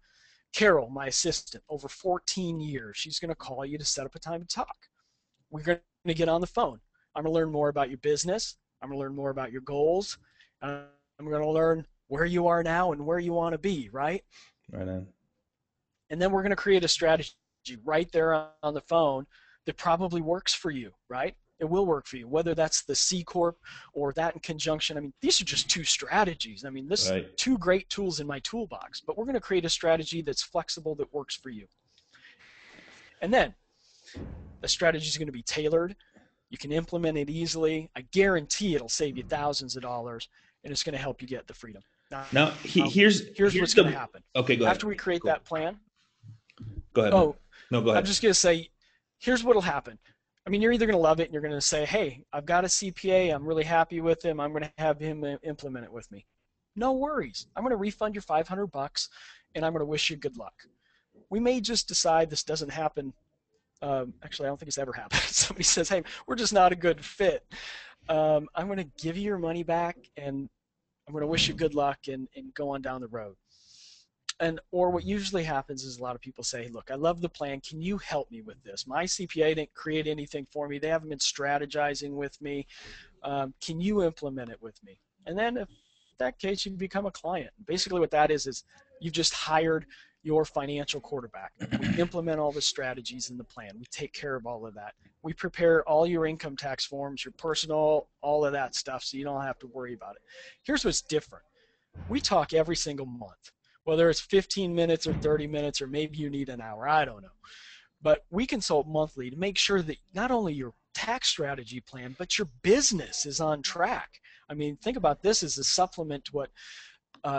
Carol, my assistant, over 14 years, she's going to call you to set up a time to talk. We're going to get on the phone. I'm going to learn more about your business. I'm going to learn more about your goals. I'm going to learn where you are now and where you want to be, right? Right on. And then we're going to create a strategy right there on the phone that probably works for you, right? It will work for you, whether that's the C Corp or that in conjunction. I mean, these are just two strategies. I mean, this Right. two great tools in my toolbox, but we're going to create a strategy that's flexible, that works for you. And then the strategy is going to be tailored. You can implement it easily. I guarantee it'll save you thousands of dollars, and it's going to help you get the freedom. Now here's What's going to happen. Okay, go ahead. After we create Cool. that plan, Go ahead. Man. No, go ahead. I'm just going to say, here's what'll happen. I mean, you're either going to love it and you're going to say, hey, I've got a CPA. I'm really happy with him. I'm going to have him implement it with me. No worries. I'm going to refund your $500 and I'm going to wish you good luck. We may just decide this doesn't happen. Actually, I don't think it's ever happened. Somebody says, hey, we're just not a good fit. I'm going to give you your money back and I'm going to wish you good luck and go on down the road. Or what usually happens is a lot of people say, look, I love the plan. Can you help me with this? My CPA didn't create anything for me. They haven't been strategizing with me. Can you implement it with me? And then if that case, you become a client. Basically what that is you've just hired your financial quarterback. We implement all the strategies in the plan. We take care of all of that. We prepare all your income tax forms, your personal, all of that stuff, so you don't have to worry about it. Here's what's different. We talk every single month. Whether it's 15 minutes or 30 minutes, or maybe you need an hour, I don't know. But we consult monthly to make sure that not only your tax strategy plan, but your business is on track. I mean, think about this as a supplement to what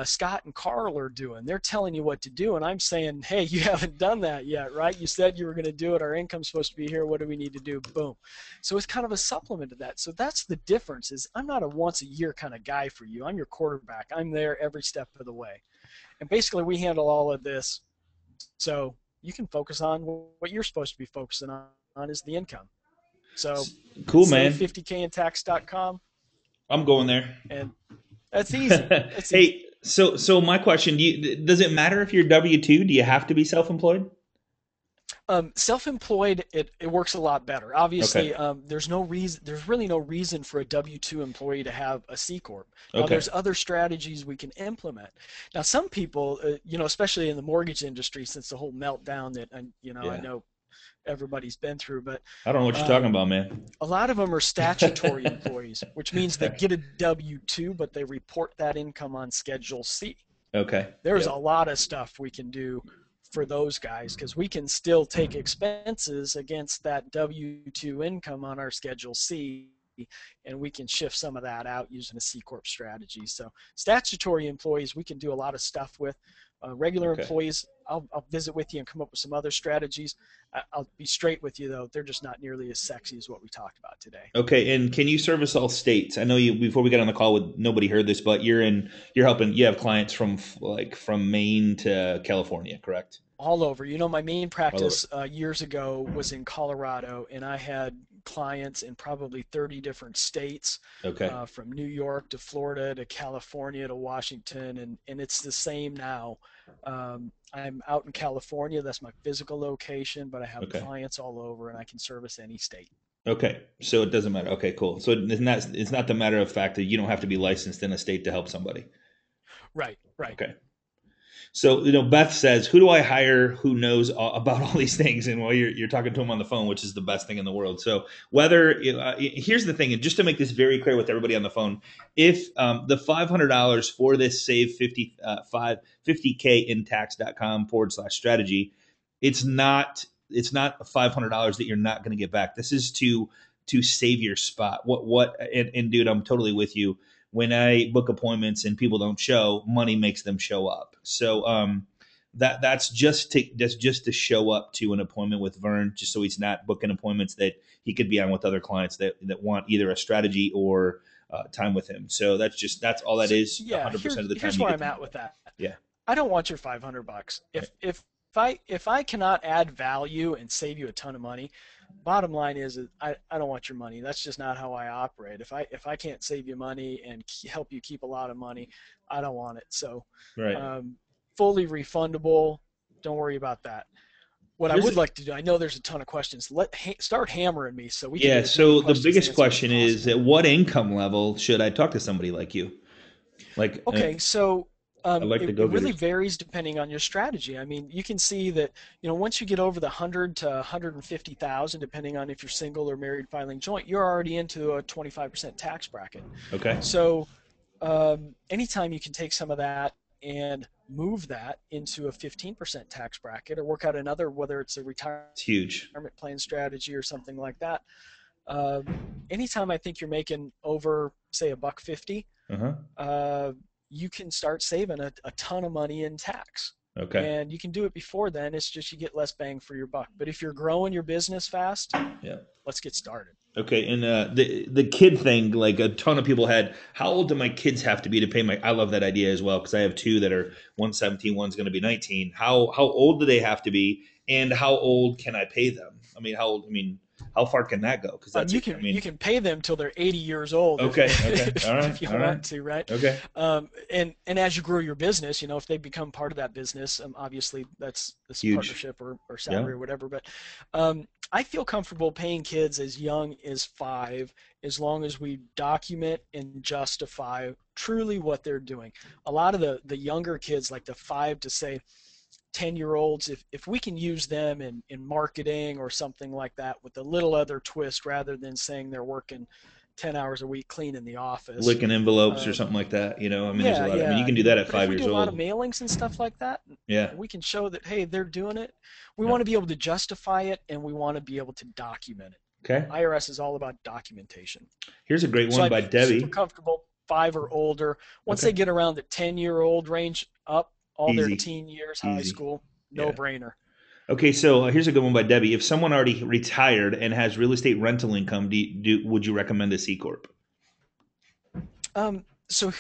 Scott and Carl are doing. They're telling you what to do, and I'm saying, hey, you haven't done that yet, right? You said you were going to do it. Our income's supposed to be here. What do we need to do? Boom. So it's kind of a supplement to that. So that's the difference. Is I'm not a once-a-year kind of guy for you. I'm your quarterback. I'm there every step of the way. And basically, we handle all of this, so you can focus on what you're supposed to be focusing on is the income. So cool, man. Save50kintax.com. I'm going there. And that's easy. That's hey, easy. So my question: does it matter if you're W-2? Do you have to be self-employed? Self-employed, it works a lot better. Obviously, Okay. there's really no reason for a W-2 employee to have a C corp. Now, Okay. there's other strategies we can implement. Now, some people, especially in the mortgage industry, since the whole meltdown that I Yeah. know everybody's been through, but I don't know what you're talking about, man. a lot of them are statutory employees, which means they get a W-2, but they report that income on Schedule C. Okay. There's Yep. a lot of stuff we can do for those guys because we can still take expenses against that W-2 income on our Schedule C, and we can shift some of that out using a C Corp strategy. So statutory employees we can do a lot of stuff with. Regular Okay. employees, I'll visit with you and come up with some other strategies. I'll be straight with you though; they're just not nearly as sexy as what we talked about today. Okay, and can you service all states? I know you before we got on the call with nobody heard this, but you're helping. You have clients from like from Maine to California, correct? All over. My main All over. practice years ago was in Colorado, and I had clients in probably 30 different states, Okay. from New York to Florida to California to Washington, and it's the same now. I'm out in California, that's my physical location, but I have Okay. clients all over, and I can service any state. Okay. So it doesn't matter. Okay, cool. So it's not the matter of fact that you don't have to be licensed in a state to help somebody. Right, right. Okay. So Beth says, "Who do I hire who knows about all these things?" And while you're talking to him on the phone, which is the best thing in the world. So whether here's the thing, and just to make this very clear with everybody on the phone, if the $500 for this save 50k in tax.com/strategy, it's not $500 that you're not going to get back. This is to save your spot. And dude, I'm totally with you. When I book appointments and people don't show, money makes them show up. So that's just to show up to an appointment with Vern, just so he's not booking appointments that he could be on with other clients that want either a strategy or time with him. So that's all that So is. yeah, 100% of the time here's you where get I'm to at meet with with him. that. Yeah. I don't want your $500. Right. If I cannot add value and save you a ton of money, bottom line is I don't want your money. That's just not how I operate. If I can't save you money and help you keep a lot of money, I don't want it. So, Right. um, fully refundable. Don't worry about that. What I Here's would like to do, I know there's a ton of questions. Start hammering me so we can Yeah. get as many So the questions biggest answered as question is, possible. at what income level should I talk to somebody like you? Like, Okay, so I like the it really go-getters. varies depending on your strategy. I mean, you can see that, once you get over the 100 to 150,000, depending on if you're single or married filing joint, you're already into a 25% tax bracket. Okay. So, anytime you can take some of that and move that into a 15% tax bracket or work out another, whether it's a retirement It's huge. plan strategy or something like that, um, anytime I think you're making over, say, a buck 50, Uh huh. uh, you can start saving a ton of money in tax. Okay. And you can do it before then. It's just you get less bang for your buck. But if you're growing your business fast, Yeah. let's get started. Okay, and the kid thing, like a ton of people had. How old do my kids have to be to pay my? I love that idea as well because I have two that are 117, one's going to be 19. How old do they have to be, and how old can I pay them? I mean, how old? I mean, how far can that go? Because that's You it. I can you mean, can pay them till they're 80 years old if okay, okay, all right, if you all right, want to, right? okay, And as you grow your business, if they become part of that business, obviously that's huge. partnership or Yeah. salary or whatever. But I feel comfortable paying kids as young as 5, as long as we document and justify truly what they're doing. A lot of the younger kids, like the 5 to say 10-year-olds, if we can use them in marketing or something like that with a little other twist rather than saying they're working 10 hours a week cleaning the office. Licking envelopes or Uh, something like that. I mean, there's a yeah, lot. I mean, you yeah. can do that at But if five we years do a lot of old. mailings and stuff like that, Yeah. we can show that, hey, they're doing it. We Yeah. want to be able to justify it and we want to be able to document it. Okay. IRS is all about documentation. Here's a great So one I'd by be super Debbie. comfortable 5 or older. Once Okay. they get around the 10-year-old range up, all their Easy. teen years, high Easy. school, no Yeah. brainer. Okay, so here's a good one by Debbie. If someone already retired and has real estate rental income, would you recommend a C corp? So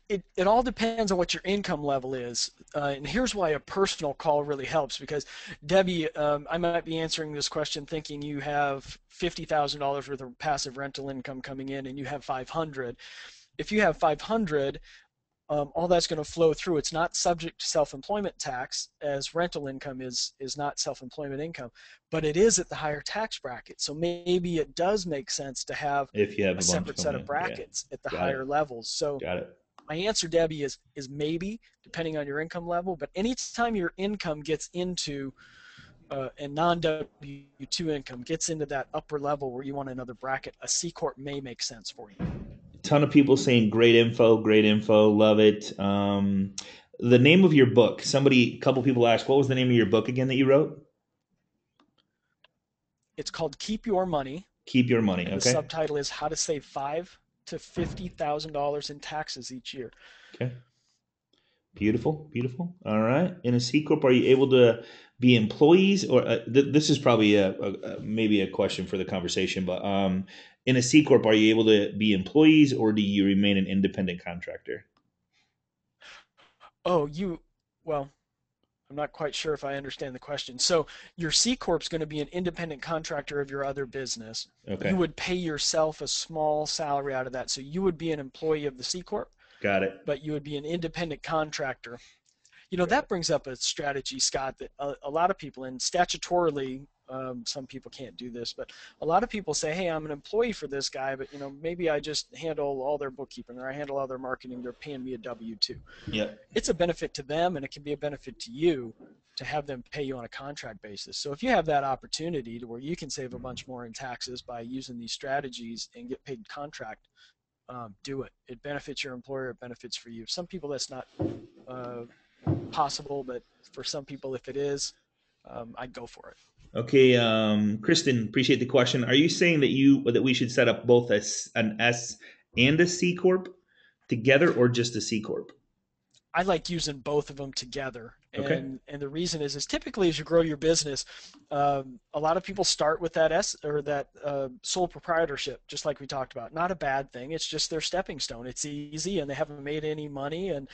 it all depends on what your income level is. And here's why a personal call really helps because Debbie, I might be answering this question thinking you have $50,000 worth of passive rental income coming in and you have 500. If you have 500, all that's going to flow through. It's not subject to self-employment tax, as rental income is not self-employment income, but it is at the higher tax bracket. So maybe it does make sense to have If you have a a bunch separate set coming of in, yeah, brackets at the got higher it, levels. So got it. my answer, Debbie, is maybe, depending on your income level. But anytime your income gets into and non-W2 income gets into that upper level where you want another bracket, a C corp may make sense for you. Ton of people saying great info, love it. The name of your book. A couple people asked, what was the name of your book again that you wrote? It's called Keep Your Money, Keep Your Money. and the Okay. subtitle is How to Save $5,000 to $50,000 in taxes each year. Okay. Beautiful, beautiful. All right. In a C corp, are you able to be employees, or this is probably maybe a question for the conversation, but in a C corp, are you able to be employees, or do you remain an independent contractor? Oh, well, I'm not quite sure if I understand the question. So your C Corp is going to be an independent contractor of your other business. You Okay, would pay yourself a small salary out of that. So you would be an employee of the C Corp, got it. but you would be an independent contractor. That brings up a strategy, Scott, that a lot of people, and statutorily, some people can't do this, but a lot of people say, hey, I'm an employee for this guy, but maybe I just handle all their bookkeeping or I handle all their marketing. They're paying me a W-2. Yep. It's a benefit to them and it can be a benefit to you to have them pay you on a contract basis. So if you have that opportunity to where you can save a bunch more in taxes by using these strategies and get paid contract, do it. It benefits your employer. It benefits for you. Some people that's not uh, possible, but for some people, if it is, I'd go for it. Okay, Kristen, appreciate the question. Are you saying that we should set up both an S and a C corp together, or just a C corp? I like using both of them together, Okay, and the reason is typically as you grow your business, a lot of people start with that S or that sole proprietorship, just like we talked about. Not a bad thing. It's just their stepping stone. It's easy, and they haven't made any money, and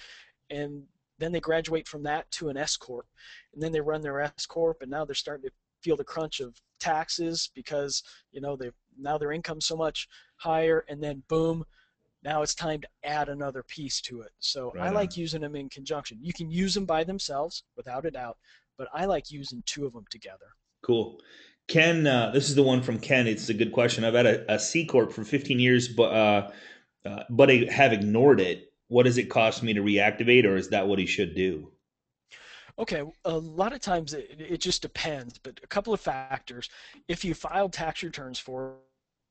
then they graduate from that to an S corp, and then they run their S corp, and now they're starting to feel the crunch of taxes because they now their income's so much higher, and then boom, now it's time to add another piece to it. So I right on. like using them in conjunction. You can use them by themselves without a doubt, but I like using two of them together. Cool. Ken, this is the one from Ken. It's a good question. I've had a C corp for 15 years, but I have ignored it. What does it cost me to reactivate, or is that what he should do? Okay, a lot of times it just depends, but a couple of factors. If you filed tax returns for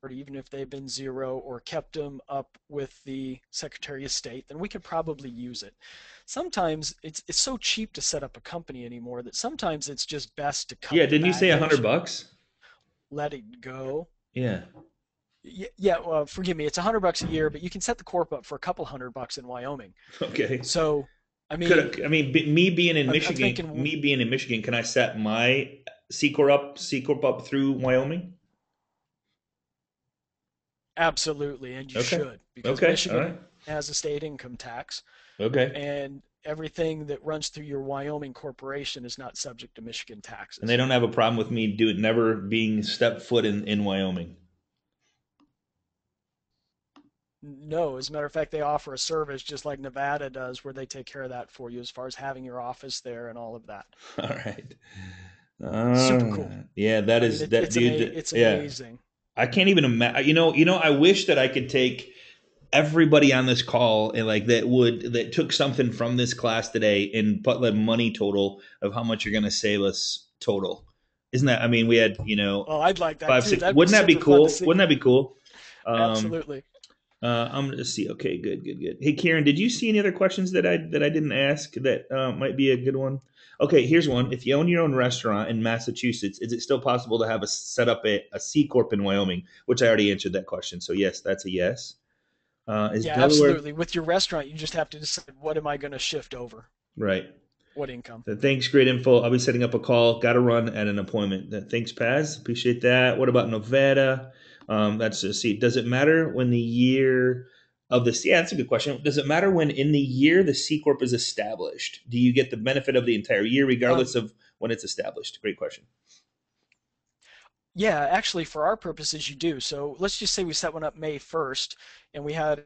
it, even if they've been zero or kept them up with the Secretary of State, then we could probably use it. Sometimes it's so cheap to set up a company anymore that sometimes it's just best to cut Yeah, the didn't you say a hundred baggage, bucks? let it go. Yeah. Yeah, well, forgive me, it's $100 a year, but you can set the corp up for a couple $100 in Wyoming. Okay. So, I mean, Me being in I'm Michigan, thinking can I set my C corp up through Wyoming? absolutely, and you Okay. should, because Okay. All right. Michigan has a state income tax, Okay. and everything that runs through your Wyoming corporation is not subject to Michigan And they taxes. don't have a problem with me never being step foot in Wyoming. No, as a matter of fact, they offer a service just like Nevada does, where they take care of that for you as far as having your office there and all of that. All right. Super cool. Yeah, that I mean, is that dude. it's Yeah, amazing. I can't even imagine. I wish that I could take everybody on this call and that took something from this class today and put the money total of how much you're going to save us total. Isn't that? I mean, we had Oh, I'd like that five, too. six. That'd be Wouldn't that be super fun to cool? Wouldn't see. that be cool? Um, Absolutely. I'm gonna see. Okay, good, good, good. Hey, Karen, did you see any other questions that I didn't ask that might be a good one? Okay, here's one. If you own your own restaurant in Massachusetts, is it still possible to have set up a C corp in Wyoming? Which I already answered that question. So yes, that's a yes. Is Yeah, Delaware absolutely. With your restaurant, you just have to decide what am I going to shift over? right? What income? Thanks, great info. I'll be setting up a call. Got to run at an appointment. Thanks, Paz. Appreciate that. What about Nevada? That's a see. Does it matter when the year of this? Yeah, that's a good question. Does it matter when in the year the C corp is established? Do you get the benefit of the entire year regardless Um, of when it's established? Great question. yeah, actually, for our purposes, you do. So let's just say we set one up May 1st and we had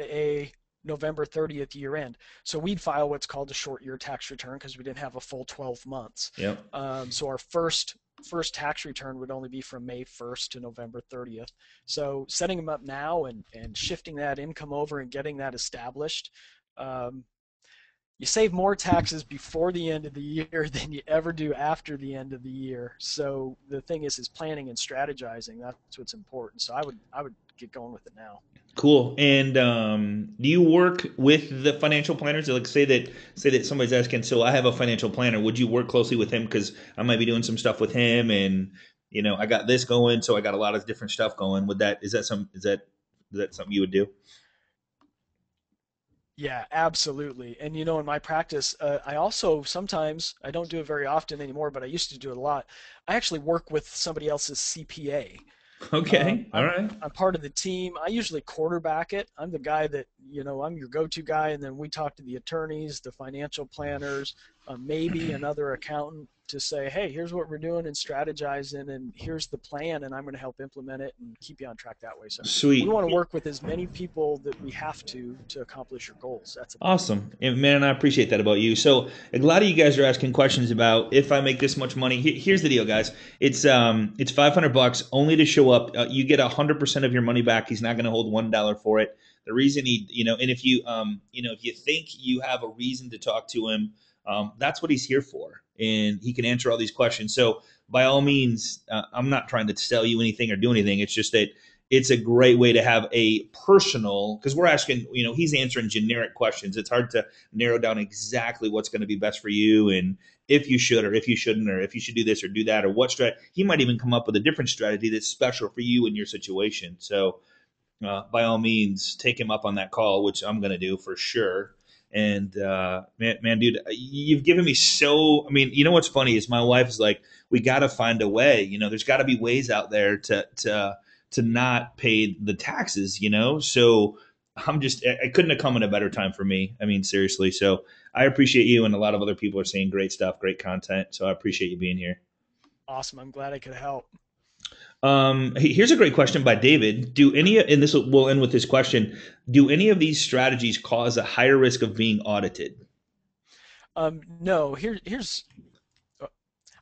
a November 30th year end. So we'd file what's called a short year tax return because we didn't have a full 12 months. Yep. So our first tax return would only be from May 1st to November 30th. So setting them up now and shifting that income over and getting that established, um, you save more taxes before the end of the year than you ever do after the end of the year. So the thing is planning and strategizing. That's what's important. So I would get going with it now. Cool. And do you work with the financial planners? Like say that somebody's asking, so I have a financial planner. Would you work closely with him because I might be doing some stuff with him, and I got this going, so I got a lot of different stuff going. Would that is that something you would do? Yeah, absolutely. And in my practice, I also sometimes, I don't do it very often anymore, but I used to do it a lot. I actually work with somebody else's CPA. Um, Okay. All I'm right. I'm part of the team. I usually quarterback it. I'm the guy that, I'm your go-to guy, and then we talk to the attorneys, the financial planners, maybe another accountant to say, hey, here's what we're doing and strategizing, and here's the plan, and I'm going to help implement it and keep you on track that way. So we want to Sweet. work with as many people that we have to accomplish your goals. That's a big deal. Awesome. And man, I appreciate that about you. So a lot of you guys are asking questions about if I make this much money. Here's the deal, guys. It's $500 only to show up. You get 100% of your money back. He's not going to hold $1 for it. The reason and if if you think you have a reason to talk to him, that's what he's here for, and he can answer all these questions. So by all means, I'm not trying to sell you anything or do anything. It's just that it's a great way to have a personal, because we're asking, he's answering generic questions. It's hard to narrow down exactly what's going to be best for you, and if you should or if you shouldn't, or if you should do this or do that, or what strategy. He might even come up with a different strategy that's special for you and your situation. So by all means, take him up on that call, which I'm going to do for sure. And man, dude, you've given me so. I mean, what's funny is my wife is like, we got to find a way. There's got to be ways out there to not pay the taxes. So I couldn't have come in a better time for me. I mean, seriously. So I appreciate you, and a lot of other people are saying great stuff, great content. So I appreciate you being here. Awesome. I'm glad I could help. Here's a great question by David. And this will end with this question. Do any of these strategies cause a higher risk of being audited? No, here's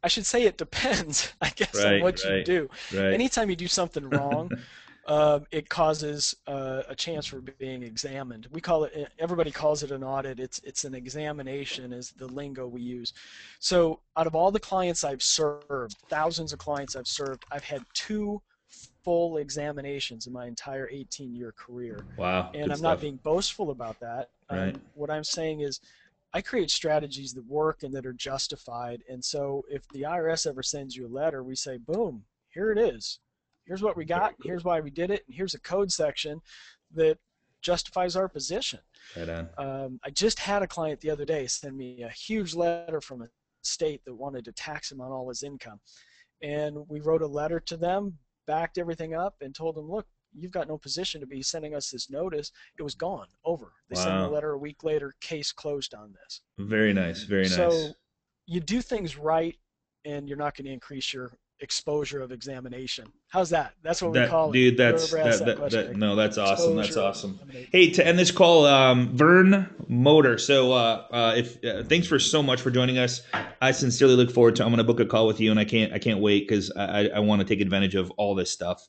I should say it depends, I guess, on Right, what you right, do. right. Anytime you do something wrong, it causes a chance for being examined. Everybody calls it an audit. It's an examination is the lingo we use. So out of all the clients I've served, thousands of clients I've served, I've had two full examinations in my entire 18-year career. Wow, And good I'm not stuff. being boastful about that. Right. What I'm saying is I create strategies that work and that are justified. And so if the IRS ever sends you a letter, we say, boom, here it is. Here's what we got. Very And cool. here's why we did it. And here's a code section that justifies our position. Right on. I just had a client the other day send me a huge letter from a state that wanted to tax him on all his income. And we wrote a letter to them, backed everything up, and told them, look, you've got no position to be sending us this notice. It was gone, over. They sent me a Wow. letter a week later, case closed on this. Very nice. Very nice. So you do things right, and you're not going to increase your exposure of examination. How's that? That's what we That call it. dude, Whoever asked that question, no, that's awesome. That's exposure of awesome. examination. Hey, to end this call, Vern Motor. So, if thanks for so much for joining us. I sincerely look forward to. I'm going to book a call with you, and I can't wait because I want to take advantage of all this stuff.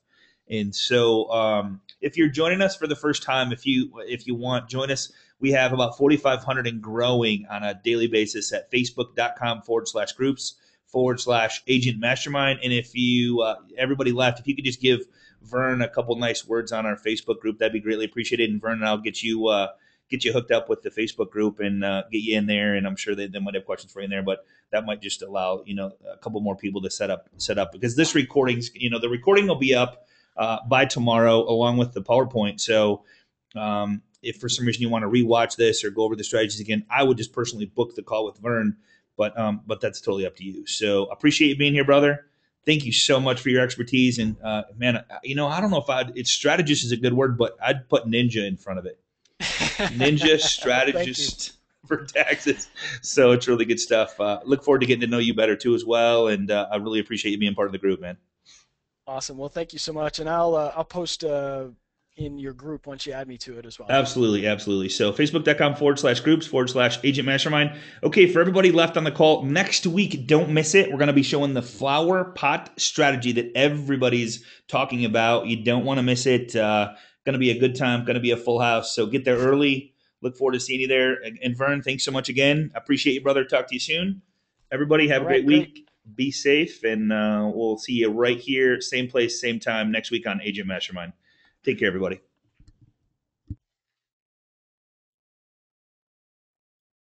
And so, if you're joining us for the first time, if you want, join us. We have about 4,500 and growing on a daily basis at facebook.com/groups /agent mastermind. And if you, everybody left, if you could just give Vern a couple nice words on our Facebook group, that'd be greatly appreciated. And Vern and I'll get you hooked up with the Facebook group and get you in there. And I'm sure they might have questions for you in there, but that might just allow, a couple more people to set up because this recording's, the recording will be up by tomorrow along with the PowerPoint. So, if for some reason you want to rewatch this or go over the strategies again, I would just personally book the call with Vern, but that's totally up to you. So appreciate you being here, brother. Thank you so much for your expertise. And man, I don't know if it's strategist is a good word, but I'd put ninja in front of it. Ninja Thank you. strategist for taxes. So it's really good stuff. Look forward to getting to know you better too as well. And I really appreciate you being part of the group, man. Awesome. Well, thank you so much, and I'll post in your group once you add me to it as well. Absolutely, absolutely. So facebook.com/groups /agent mastermind. Okay, for everybody left on the call, next week, don't miss it. We're going to be showing the flower pot strategy that everybody's talking about. You don't want to miss it. Going to be a good time, going to be a full house. So get there early. Look forward to seeing you there. And Vern, thanks so much again. Appreciate you, brother. Talk to you soon. Everybody have All a great right, great. week. Be safe, and we'll see you right here, same place, same time next week on Agent Mastermind. Take care, everybody.